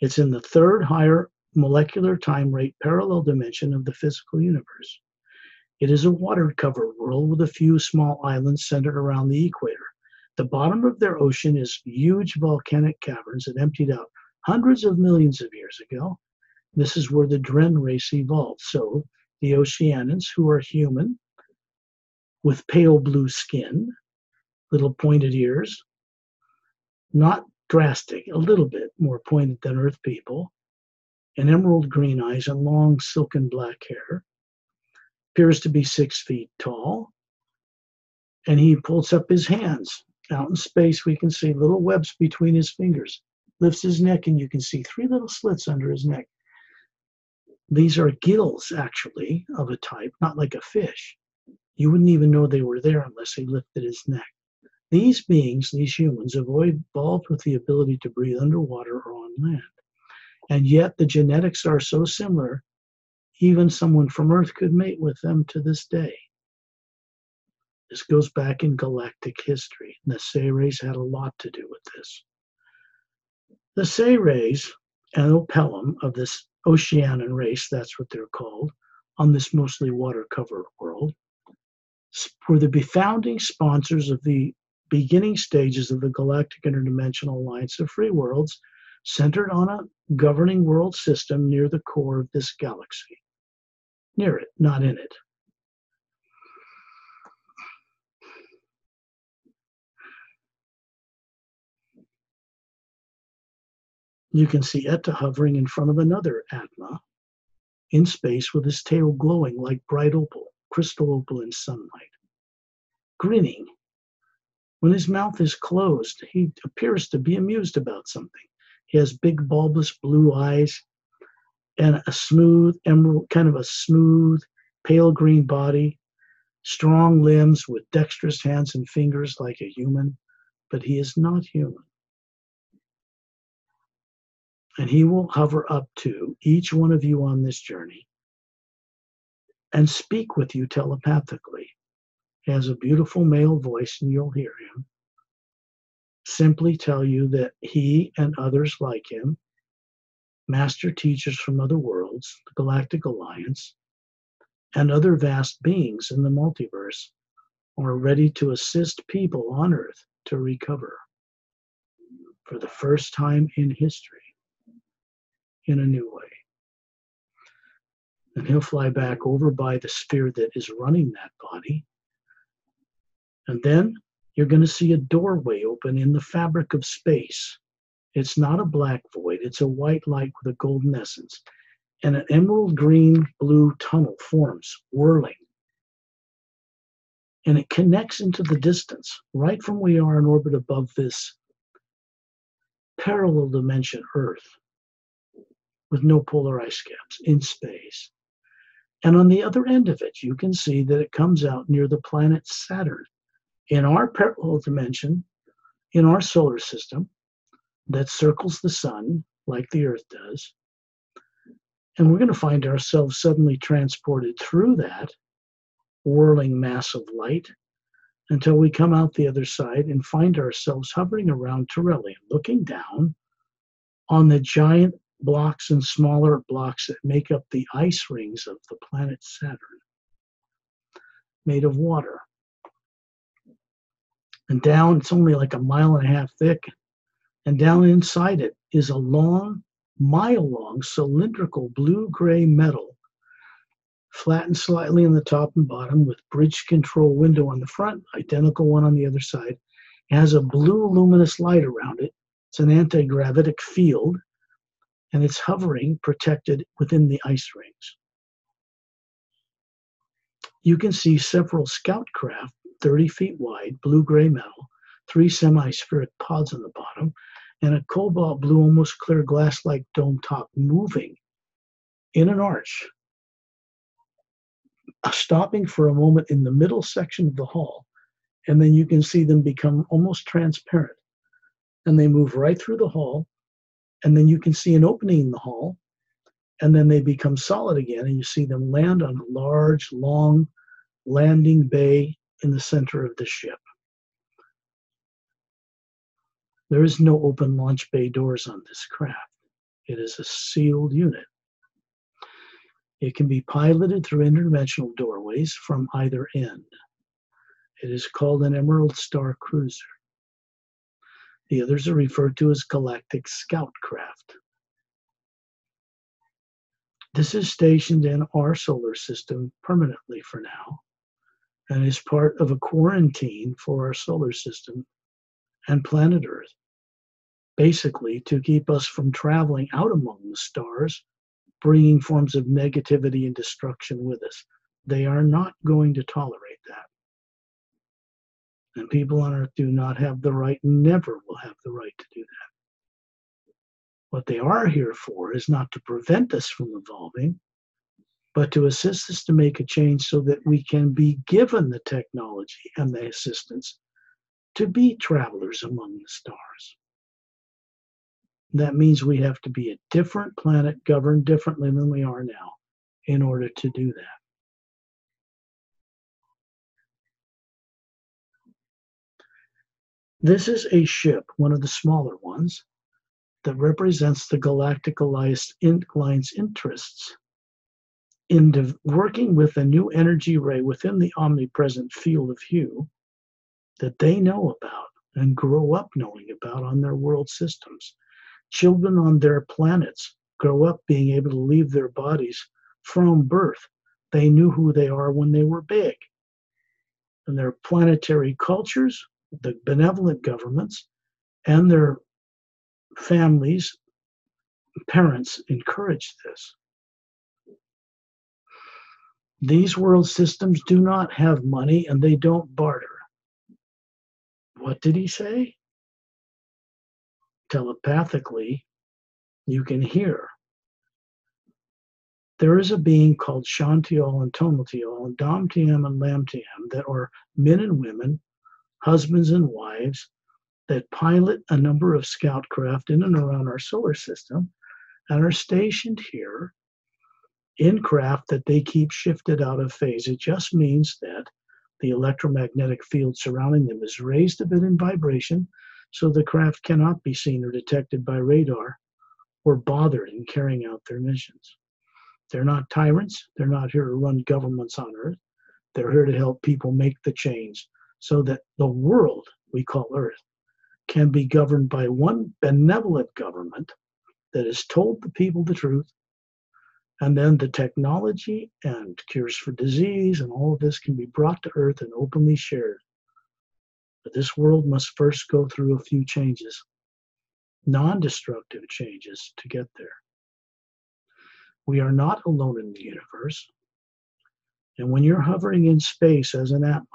It's in the 3rd higher molecular time rate parallel dimension of the physical universe. It is a water-covered world with a few small islands centered around the equator, The bottom of their ocean is huge volcanic caverns that emptied out hundreds of millions of years ago. This is where the Dren race evolved. So the Oceanians, who are human with pale blue skin, little pointed ears, not drastic, a little bit more pointed than Earth people, and emerald green eyes and long silken black hair, appears to be 6 feet tall, and he pulls up his hands. Out in space, we can see little webs between his fingers. Lifts his neck, and you can see 3 little slits under his neck. These are gills, actually, of a type, not like a fish. You wouldn't even know they were there unless he lifted his neck. These beings, these humans, have evolved with the ability to breathe underwater or on land. And yet the genetics are so similar, even someone from Earth could mate with them to this day. This goes back in galactic history. The Say-Rays had a lot to do with this. The Say-Rays and Opellum of this Oceanian race, that's what they're called, on this mostly water-covered world, were the founding sponsors of the beginning stages of the galactic interdimensional alliance of free worlds, centered on a governing world system near the core of this galaxy. Near it, not in it. You can see Etta hovering in front of another Atma in space with his tail glowing like bright opal, crystal opal in sunlight. Grinning. When his mouth is closed, he appears to be amused about something. He has big bulbous blue eyes and a smooth emerald, kind of a smooth pale green body, strong limbs with dexterous hands and fingers like a human, but he is not human. And he will hover up to each one of you on this journey and speak with you telepathically. He has a beautiful male voice, and you'll hear him simply tell you that he and others like him, master teachers from other worlds, the Galactic Alliance, and other vast beings in the multiverse, are ready to assist people on Earth to recover for the first time in history in a new way. And he'll fly back over by the sphere that is running that body. And then you're going to see a doorway open in the fabric of space. It's not a black void, it's a white light with a golden essence. And an emerald green blue tunnel forms, whirling. And it connects into the distance, right from where we are in orbit above this parallel dimension Earth, with no polar ice caps in space. And on the other end of it, you can see that it comes out near the planet Saturn, in our parallel dimension, in our solar system, that circles the sun like the Earth does. And we're going to find ourselves suddenly transported through that whirling mass of light until we come out the other side and find ourselves hovering around Torellium, looking down on the giant blocks and smaller blocks that make up the ice rings of the planet Saturn, made of water. And down, it's only like 1.5 miles thick, and down inside it is a long, mile-long, cylindrical blue-gray metal, flattened slightly on the top and bottom, with bridge control window on the front, identical one on the other side. It has a blue luminous light around it. It's an anti-gravitic field, and it's hovering, protected within the ice rings. You can see several scout craft, 30 feet wide, blue-gray metal, 3 semi-spheric pods on the bottom, and a cobalt blue, almost clear glass-like dome top moving in an arch, stopping for a moment in the middle section of the hall, and then you can see them become almost transparent. And they move right through the hall, and then you can see an opening in the hall, and then they become solid again, and you see them land on a large, long landing bay in the center of the ship. There is no open launch bay doors on this craft. It is a sealed unit. It can be piloted through interdimensional doorways from either end. It is called an Emerald Star Cruiser. The others are referred to as galactic scout craft. This is stationed in our solar system permanently for now and is part of a quarantine for our solar system and planet Earth, basically to keep us from traveling out among the stars, bringing forms of negativity and destruction with us. They are not going to tolerate that. And people on Earth do not have the right, never will have the right to do that. What they are here for is not to prevent us from evolving, but to assist us to make a change so that we can be given the technology and the assistance to be travelers among the stars. That means we have to be a different planet, governed differently than we are now, in order to do that. This is a ship, one of the smaller ones, that represents the Galactic Alliance's interests in working with a new energy ray within the omnipresent field of hue that they know about and grow up knowing about on their world systems. Children on their planets grow up being able to leave their bodies from birth. They knew who they are when they were big. And their planetary cultures, the benevolent governments, and their families, parents encourage this. These world systems do not have money and they don't barter. What did he say? Telepathically, you can hear. There is a being called Shantial and Tonatial and Damtiam and Lamtiam that are men and women, husbands and wives, that pilot a number of scout craft in and around our solar system and are stationed here in craft that they keep shifted out of phase. It just means that the electromagnetic field surrounding them is raised a bit in vibration so the craft cannot be seen or detected by radar or bothered in carrying out their missions. They're not tyrants. They're not here to run governments on Earth. They're here to help people make the change so that the world we call Earth can be governed by one benevolent government that has told the people the truth, and then the technology and cures for disease and all of this can be brought to Earth and openly shared. But this world must first go through a few changes, non-destructive changes, to get there. We are not alone in the universe. And when you're hovering in space as an Atma,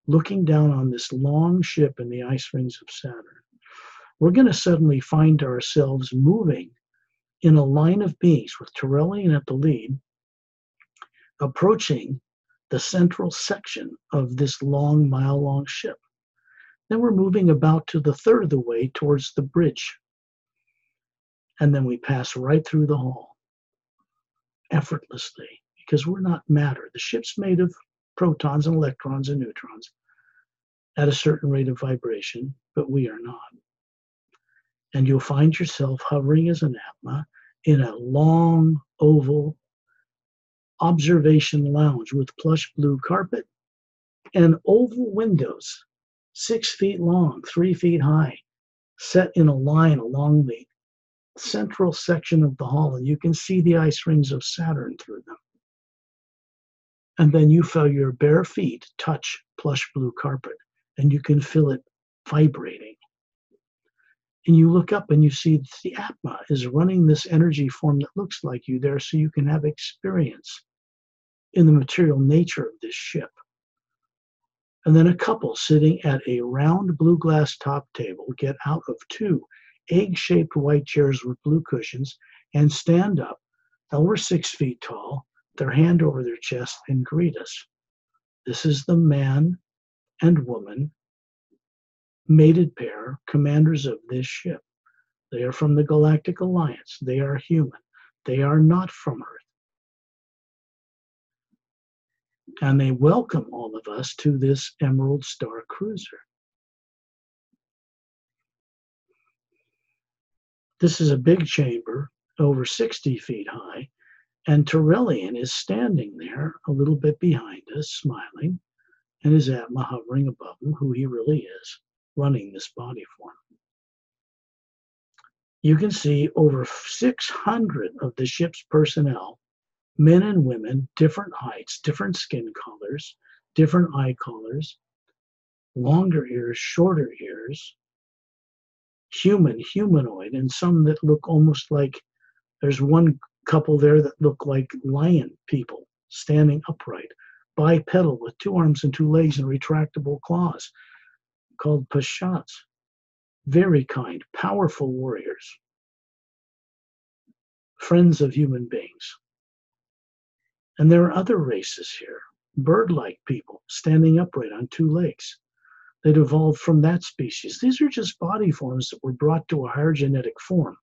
looking down on this long ship in the ice rings of Saturn, we're going to suddenly find ourselves moving in a line of beings with Turelian at the lead, approaching the central section of this long, mile-long ship. Then we're moving about to the third of the way towards the bridge. And then we pass right through the hall effortlessly because we're not matter. The ship's made of protons and electrons and neutrons at a certain rate of vibration, but we are not. And you'll find yourself hovering as an Atma in a long, oval observation lounge with plush blue carpet and oval windows, 6 feet long, 3 feet high, set in a line along the central section of the hall, and you can see the ice rings of Saturn through them. And then you feel your bare feet touch plush blue carpet, and you can feel it vibrating. And you look up and you see that the Atma is running this energy form that looks like you there so you can have experience in the material nature of this ship. And then a couple sitting at a round blue glass top table get out of 2 egg-shaped white chairs with blue cushions and stand up, over 6 feet tall, their hand over their chest, and greet us. This is the man and woman, mated pair, commanders of this ship. They are from the Galactic Alliance. They are human. They are not from Earth. And they welcome all of us to this Emerald Star Cruiser. This is a big chamber, over 60 feet high, and Turelian is standing there a little bit behind us, smiling, and his Atma hovering above him, who he really is, running this body form. You can see over 600 of the ship's personnel, men and women, different heights, different skin colors, different eye colors, longer ears, shorter ears, humanoid, and some that look almost like, there's one couple there that look like lion people standing upright, bipedal with 2 arms and 2 legs and retractable claws, called pashats. Very kind, powerful warriors, friends of human beings. And there are other races here, bird-like people standing upright on 2 legs that evolved from that species. These are just body forms that were brought to a higher genetic form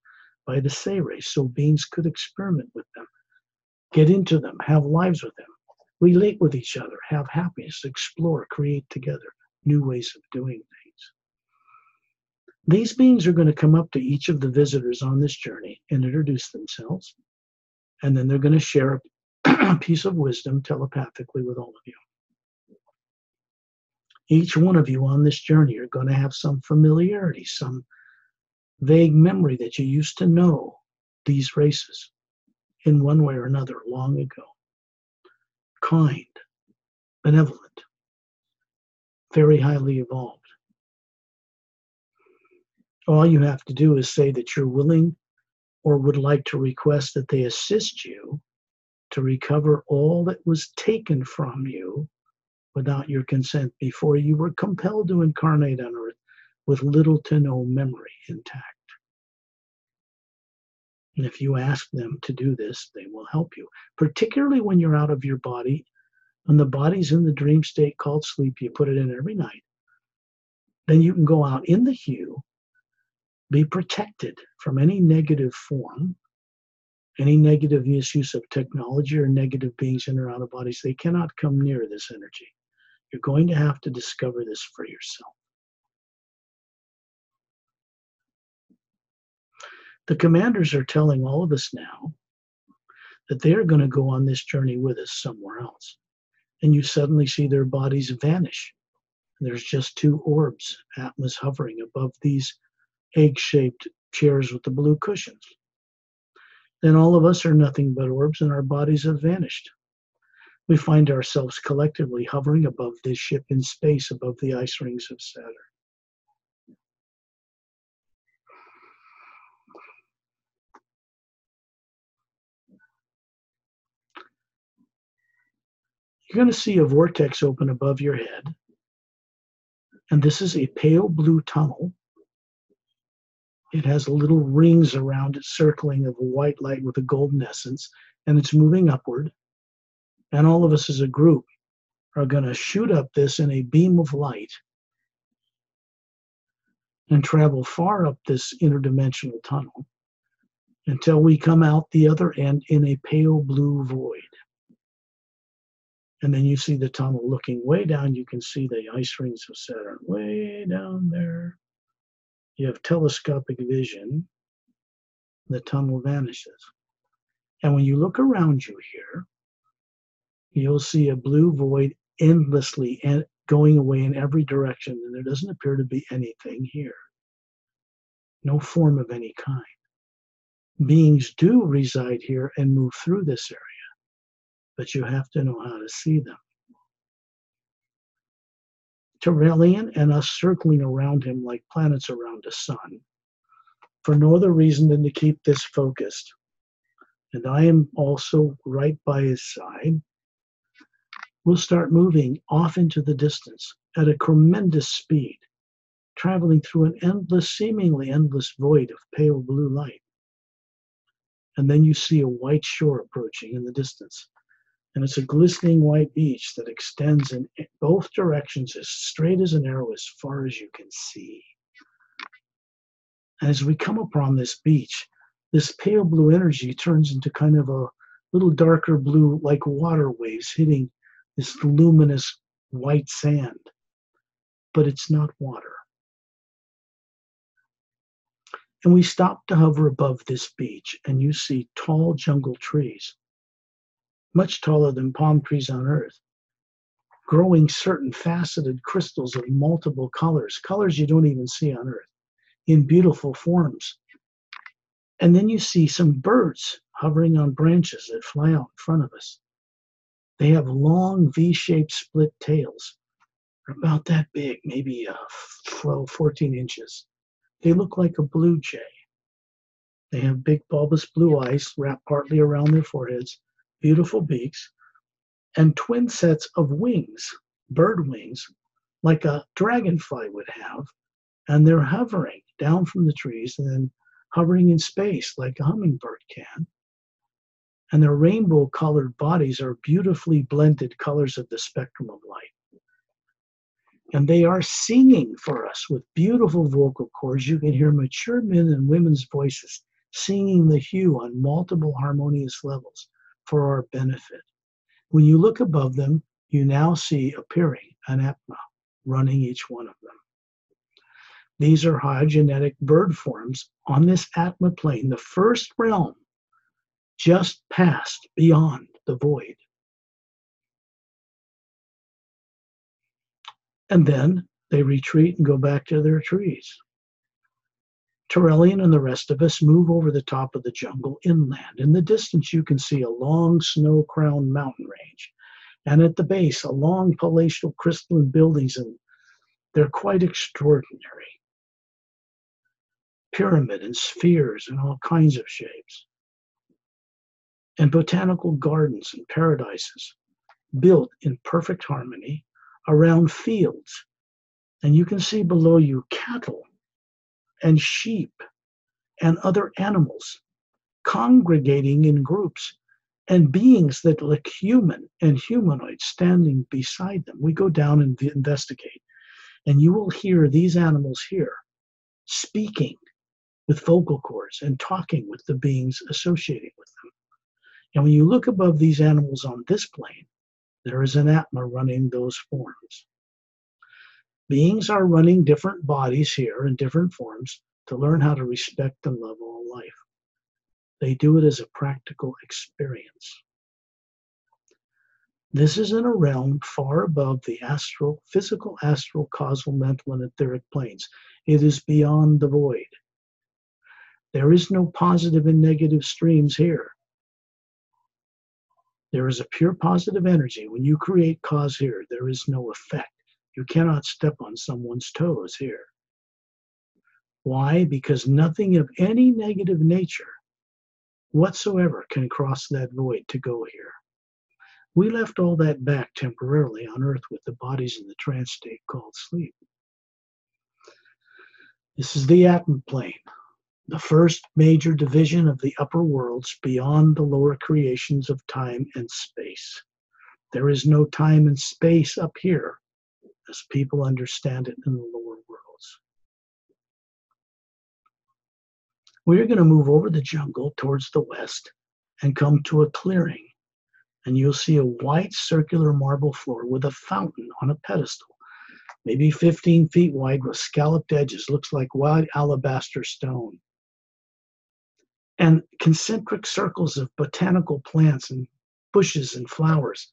by the Say race, so beings could experiment with them, get into them, have lives with them, relate with each other, have happiness, explore, create together new ways of doing things. These beings are going to come up to each of the visitors on this journey and introduce themselves, and then they're going to share a piece of wisdom telepathically with all of you. Each one of you on this journey are going to have some familiarity, some vague memory that you used to know these races in one way or another long ago. Kind, benevolent, very highly evolved. All you have to do is say that you're willing or would like to request that they assist you to recover all that was taken from you without your consent before you were compelled to incarnate on earth with little to no memory intact. And if you ask them to do this, they will help you, particularly when you're out of your body. When the body's in the dream state called sleep, you put it in every night. Then you can go out in the hue, be protected from any negative form, any negative misuse of technology or negative beings in or out of bodies. They cannot come near this energy. You're going to have to discover this for yourself. The commanders are telling all of us now that they are going to go on this journey with us somewhere else. And you suddenly see their bodies vanish. There's just 2 orbs, Atmas, hovering above these egg-shaped chairs with the blue cushions. Then all of us are nothing but orbs and our bodies have vanished. We find ourselves collectively hovering above this ship in space above the ice rings of Saturn. You're going to see a vortex open above your head. And this is a pale blue tunnel. It has little rings around it circling of a white light with a golden essence, and it's moving upward. And all of us as a group are going to shoot up this in a beam of light and travel far up this interdimensional tunnel until we come out the other end in a pale blue void. And then you see the tunnel looking way down. You can see the ice rings of Saturn way down there. You have telescopic vision. The tunnel vanishes. And when you look around you here, you'll see a blue void endlessly going away in every direction, and there doesn't appear to be anything here. No form of any kind. Beings do reside here and move through this area, but you have to know how to see them. Terrellian and us circling around him like planets around a sun, for no other reason than to keep this focused. And I am also right by his side. We'll start moving off into the distance at a tremendous speed, traveling through an endless, seemingly endless void of pale blue light. And then you see a white shore approaching in the distance. And it's a glistening white beach that extends in both directions as straight as an arrow as far as you can see. And as we come upon this beach, this pale blue energy turns into kind of a little darker blue, like water waves hitting this luminous white sand. But it's not water. And we stop to hover above this beach, and you see tall jungle trees, much taller than palm trees on Earth, growing certain faceted crystals of multiple colors, colors you don't even see on Earth, in beautiful forms, And then you see some birds hovering on branches that fly out in front of us. They have long V-shaped split tails. They're about that big, maybe 12, 14 inches. They look like a blue jay. They have big bulbous blue eyes wrapped partly around their foreheads, beautiful beaks, and twin sets of wings, bird wings, like a dragonfly would have. And they're hovering down from the trees and then hovering in space like a hummingbird can. And their rainbow-colored bodies are beautifully blended colors of the spectrum of light. And they are singing for us with beautiful vocal cords. You can hear mature men and women's voices singing the hue on multiple harmonious levels for our benefit. When you look above them, you now see appearing an Atma running each one of them. These are high genetic bird forms on this Atma plane, the first realm just past beyond the void. And then they retreat and go back to their trees. Torellian and the rest of us move over the top of the jungle inland. In the distance, you can see a long snow-crowned mountain range. And at the base, a long palatial crystalline buildings, and they're quite extraordinary. Pyramid and spheres and all kinds of shapes. And botanical gardens and paradises built in perfect harmony around fields. And you can see below you cattle and sheep and other animals congregating in groups, and beings that look human and humanoid standing beside them. We go down and investigate, and you will hear these animals here speaking with vocal cords and talking with the beings associated with them. And when you look above these animals on this plane, there is an Atma running those forms. Beings are running different bodies here in different forms to learn how to respect and love all life. They do it as a practical experience. This is in a realm far above the astral, physical, astral, causal, mental, and etheric planes. It is beyond the void. There is no positive and negative streams here. There is a pure positive energy. When you create cause here, there is no effect. You cannot step on someone's toes here. Why? Because nothing of any negative nature whatsoever can cross that void to go here. We left all that back temporarily on Earth with the bodies in the trance state called sleep. This is the Atma plane, the first major division of the upper worlds beyond the lower creations of time and space. There is no time and space up here as people understand it in the lower worlds. We're going to move over the jungle towards the west and come to a clearing. And you'll see a white circular marble floor with a fountain on a pedestal, maybe 15 feet wide with scalloped edges, looks like white alabaster stone. And concentric circles of botanical plants and bushes and flowers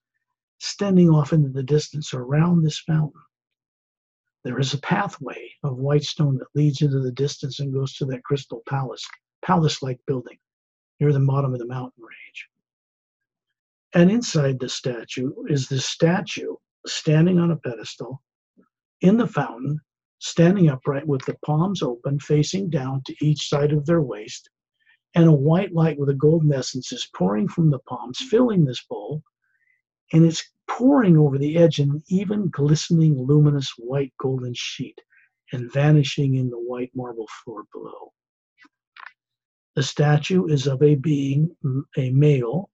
standing off into the distance around this fountain. There is a pathway of white stone that leads into the distance and goes to that crystal palace-like building near the bottom of the mountain range. And inside the statue is this statue standing on a pedestal in the fountain, standing upright with the palms open, facing down to each side of their waist, and a white light with a golden essence is pouring from the palms, filling this bowl, and it's pouring over the edge in an even glistening, luminous white golden sheet and vanishing in the white marble floor below. The statue is of a being, a male,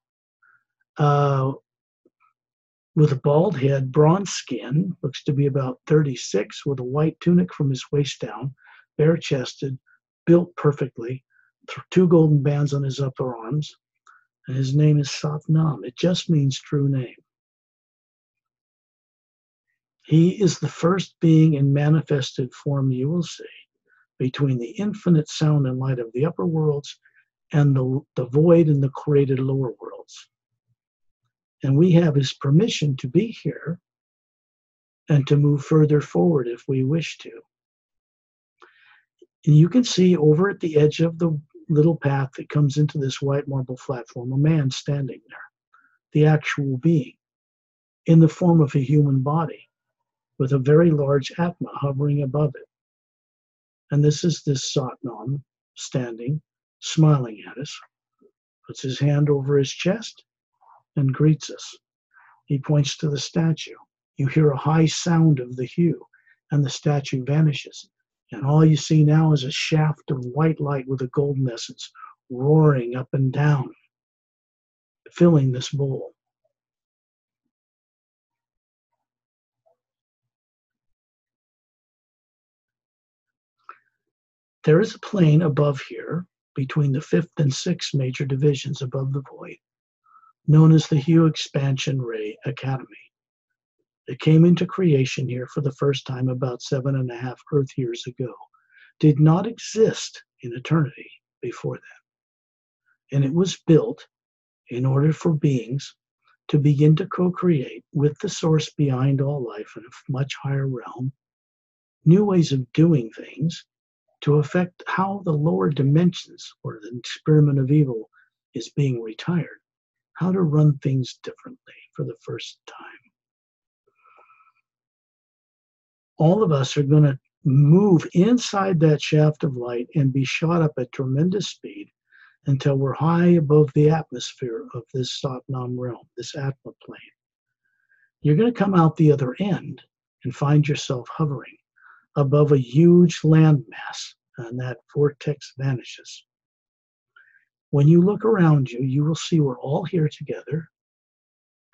with a bald head, bronze skin, looks to be about 36, with a white tunic from his waist down, bare-chested, built perfectly, 2 golden bands on his upper arms, and his name is Satnam. It just means true name. He is the first being in manifested form you will see between the infinite sound and light of the upper worlds and the void and the created lower worlds. And we have his permission to be here and to move further forward if we wish to. And you can see over at the edge of the little path that comes into this white marble platform, a man standing there, the actual being, in the form of a human body, with a very large Atma hovering above it. And this is this Satnam standing, smiling at us, puts his hand over his chest, and greets us. He points to the statue. You hear a high sound of the hue, and the statue vanishes. And all you see now is a shaft of white light with a golden essence roaring up and down, filling this bowl. There is a plane above here, between the 5th and 6th major divisions above the void, known as the Hue Expansion Ray Academy. It came into creation here for the first time about 7.5 Earth years ago. Did not exist in eternity before that. And it was built in order for beings to begin to co-create with the source behind all life in a much higher realm, new ways of doing things to affect how the lower dimensions, or the experiment of evil, is being retired, how to run things differently for the first time. All of us are going to move inside that shaft of light and be shot up at tremendous speed until we're high above the atmosphere of this Satnam realm, this Atma plane. You're going to come out the other end and find yourself hovering above a huge landmass, and that vortex vanishes. When you look around you, you will see we're all here together,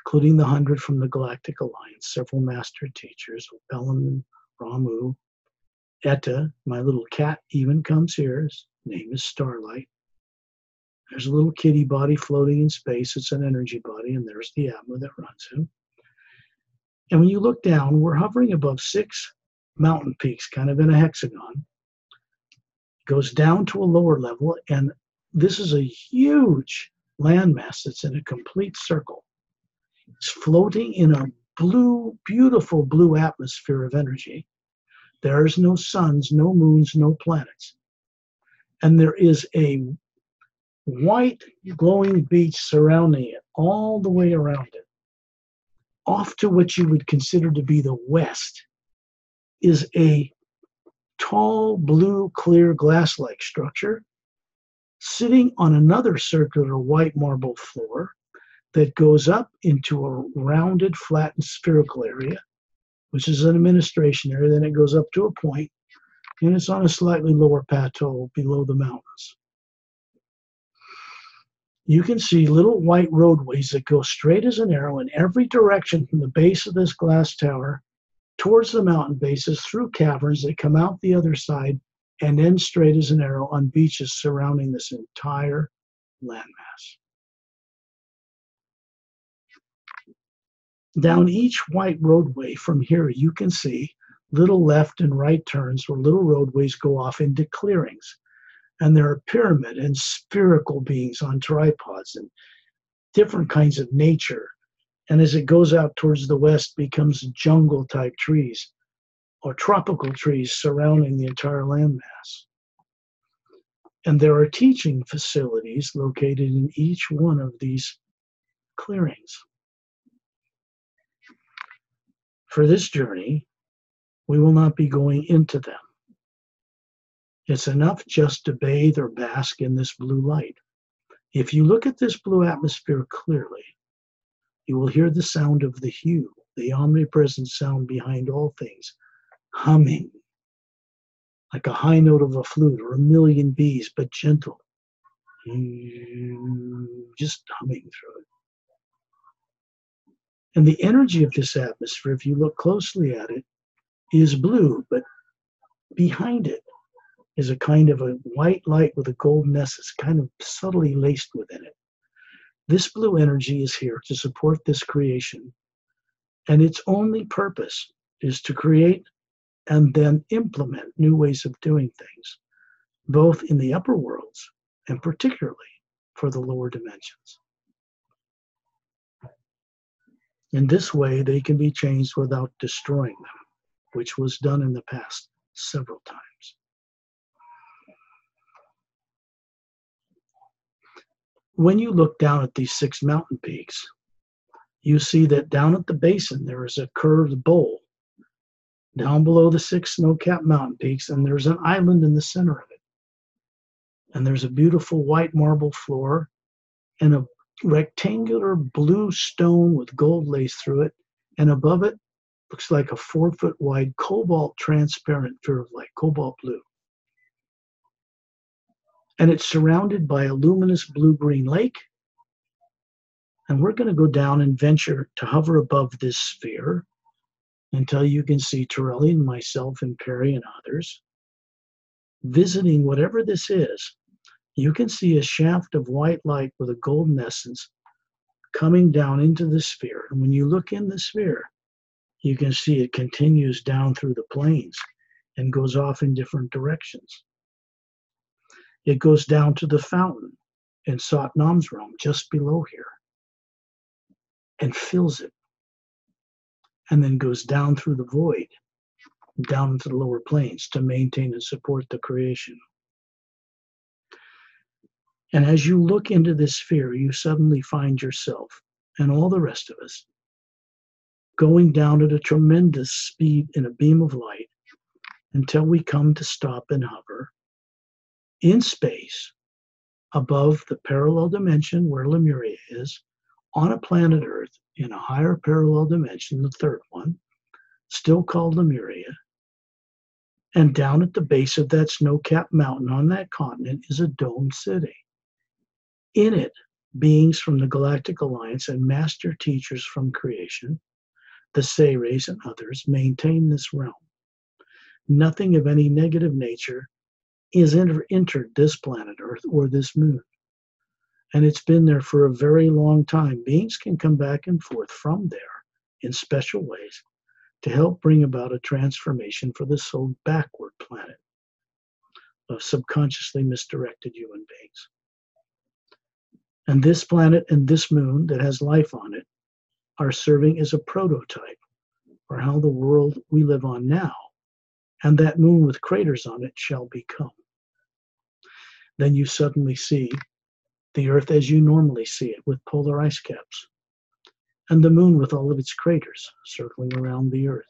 including the 100 from the Galactic Alliance, several master teachers, Bellum, Ramu, Etta, my little cat even comes here. His name is Starlight. There's a little kitty body floating in space. It's an energy body, and there's the Atma that runs him. And when you look down, we're hovering above 6 mountain peaks, kind of in a hexagon. It goes down to a lower level, and this is a huge landmass that's in a complete circle. It's floating in a blue, beautiful blue atmosphere of energy. There's no suns, no moons, no planets. And there is a white glowing beach surrounding it, all the way around it. Off to what you would consider to be the west is a tall, blue, clear, glass-like structure sitting on another circular white marble floor that goes up into a rounded, flattened, spherical area, which is an administration area. Then it goes up to a point, and it's on a slightly lower plateau below the mountains. You can see little white roadways that go straight as an arrow in every direction from the base of this glass tower towards the mountain bases, through caverns that come out the other side, and end straight as an arrow on beaches surrounding this entire landmass. Down each white roadway from here, you can see little left and right turns where little roadways go off into clearings. And there are pyramid and spherical beings on tripods and different kinds of nature. And as it goes out towards the west, becomes jungle-type trees or tropical trees surrounding the entire landmass. And there are teaching facilities located in each one of these clearings. For this journey, we will not be going into them. It's enough just to bathe or bask in this blue light. If you look at this blue atmosphere clearly, you will hear the sound of the hue, the omnipresent sound behind all things, humming, like a high note of a flute or a million bees, but gentle, just humming through it. And the energy of this atmosphere, if you look closely at it, is blue, but behind it is a kind of a white light with a golden essence, kind of subtly laced within it. This blue energy is here to support this creation, and its only purpose is to create and then implement new ways of doing things, both in the upper worlds and particularly for the lower dimensions. In this way, they can be changed without destroying them, which was done in the past several times. when you look down at these 6 mountain peaks, you see that down at the basin there is a curved bowl down below the 6 snow-capped mountain peaks, and there's an island in the center of it. And there's a beautiful white marble floor and a rectangular blue stone with gold lace through it, and above it looks like a 4-foot wide cobalt transparent sphere of light, cobalt blue. And it's surrounded by a luminous blue-green lake. And we're going to go down and venture to hover above this sphere until you can see Torelli and myself and Pari and others visiting whatever this is. You can see a shaft of white light with a golden essence coming down into the sphere. And when you look in the sphere, you can see it continues down through the planes and goes off in different directions. It goes down to the fountain in Satnam's realm just below here and fills it, and then goes down through the void, down into the lower planes to maintain and support the creation. And as you look into this sphere, you suddenly find yourself and all the rest of us going down at a tremendous speed in a beam of light until we come to stop and hover in space above the parallel dimension where Lemuria is, on a planet Earth in a higher parallel dimension, the third one, still called Lemuria. And down at the base of that snow-capped mountain on that continent is a domed city. In it, beings from the Galactic Alliance and master teachers from creation, the Seres and others, maintain this realm. Nothing of any negative nature is entered this planet Earth or this moon. And it's been there for a very long time. Beings can come back and forth from there in special ways to help bring about a transformation for the so backward planet of subconsciously misdirected human beings. And this planet and this moon that has life on it are serving as a prototype for how the world we live on now and that moon with craters on it shall become. Then you suddenly see the Earth as you normally see it, with polar ice caps, and the moon with all of its craters circling around the Earth.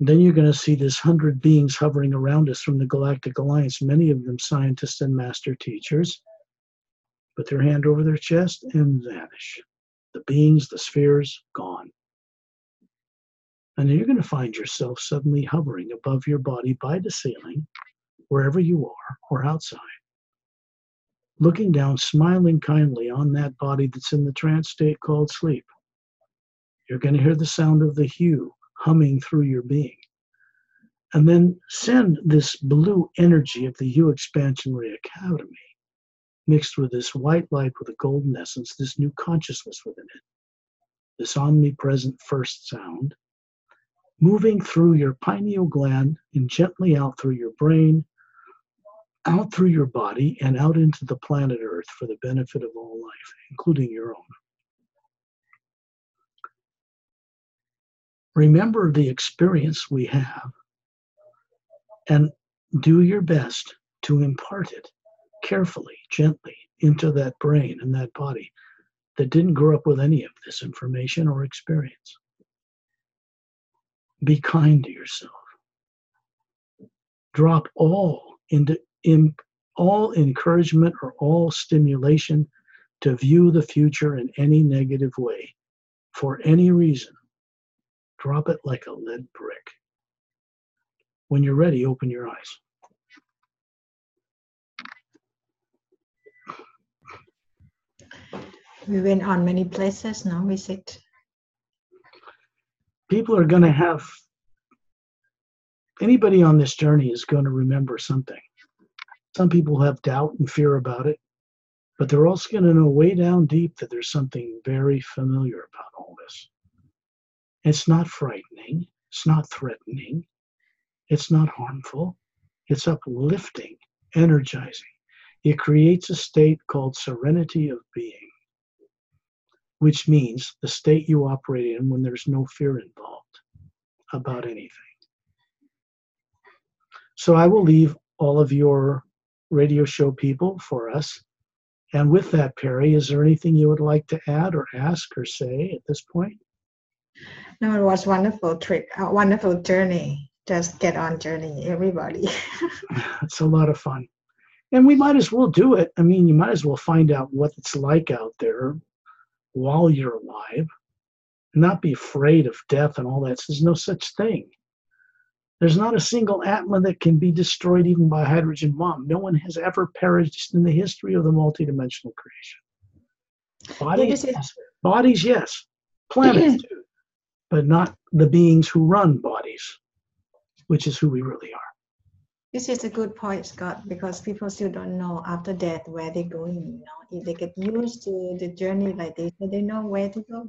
Then you're going to see this 100 beings hovering around us from the Galactic Alliance, many of them scientists and master teachers, put their hand over their chest and vanish. The beings, the spheres, gone. And then you're going to find yourself suddenly hovering above your body by the ceiling, wherever you are, or outside, looking down, smiling kindly on that body that's in the trance state called sleep. You're going to hear the sound of the hue humming through your being. And then send this blue energy of the Hue Expansion Ray Academy, mixed with this white light with a golden essence, this new consciousness within it, this omnipresent first sound, moving through your pineal gland and gently out through your brain, out through your body, and out into the planet Earth for the benefit of all life, including your own. Remember the experience we have and do your best to impart it carefully, gently into that brain and that body that didn't grow up with any of this information or experience. Be kind to yourself. Drop all encouragement or all stimulation to view the future in any negative way for any reason. Drop it like a lead brick. When you're ready, open your eyes. We went on many places, no visit. People are going to have, anybody on this journey is going to remember something. Some people have doubt and fear about it, but they're also going to know way down deep that there's something very familiar about all this. It's not frightening. It's not threatening. It's not harmful. It's uplifting, energizing. It creates a state called serenity of being, which means the state you operate in when there's no fear involved about anything. So I will leave all of your radio show people for us. And with that, Pari, is there anything you would like to add or ask or say at this point? No, it was wonderful trip, a wonderful journey. Just get on journey, everybody. It's a lot of fun. And we might as well do it. I mean, you might as well find out what it's like out there while you're alive. Not be afraid of death and all that. There's no such thing. There's not a single atom that can be destroyed even by a hydrogen bomb. No one has ever perished in the history of the multidimensional creation. Bodies, yes. Planets, too. But not the beings who run bodies, which is who we really are. This is a good point, Scott, because people still don't know after death where they're going. You know, if they get used to the journey like this, so they know where to go.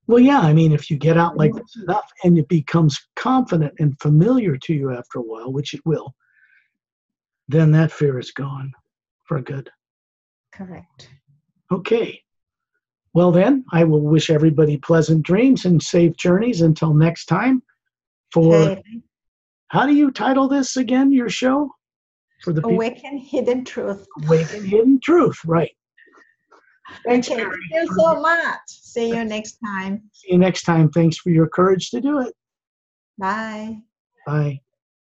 Well, yeah, I mean, if you get out like this enough and it becomes confident and familiar to you after a while, which it will, then that fear is gone for good. Correct. Okay. Well, then, I will wish everybody pleasant dreams and safe journeys until next time. How do you title this again, your show? For the people? Awaken Hidden Truth. Awaken Hidden Truth, right. Thanks, Okay, thank you so much. See you next time. See you next time. Thanks for your courage to do it. Bye. Bye.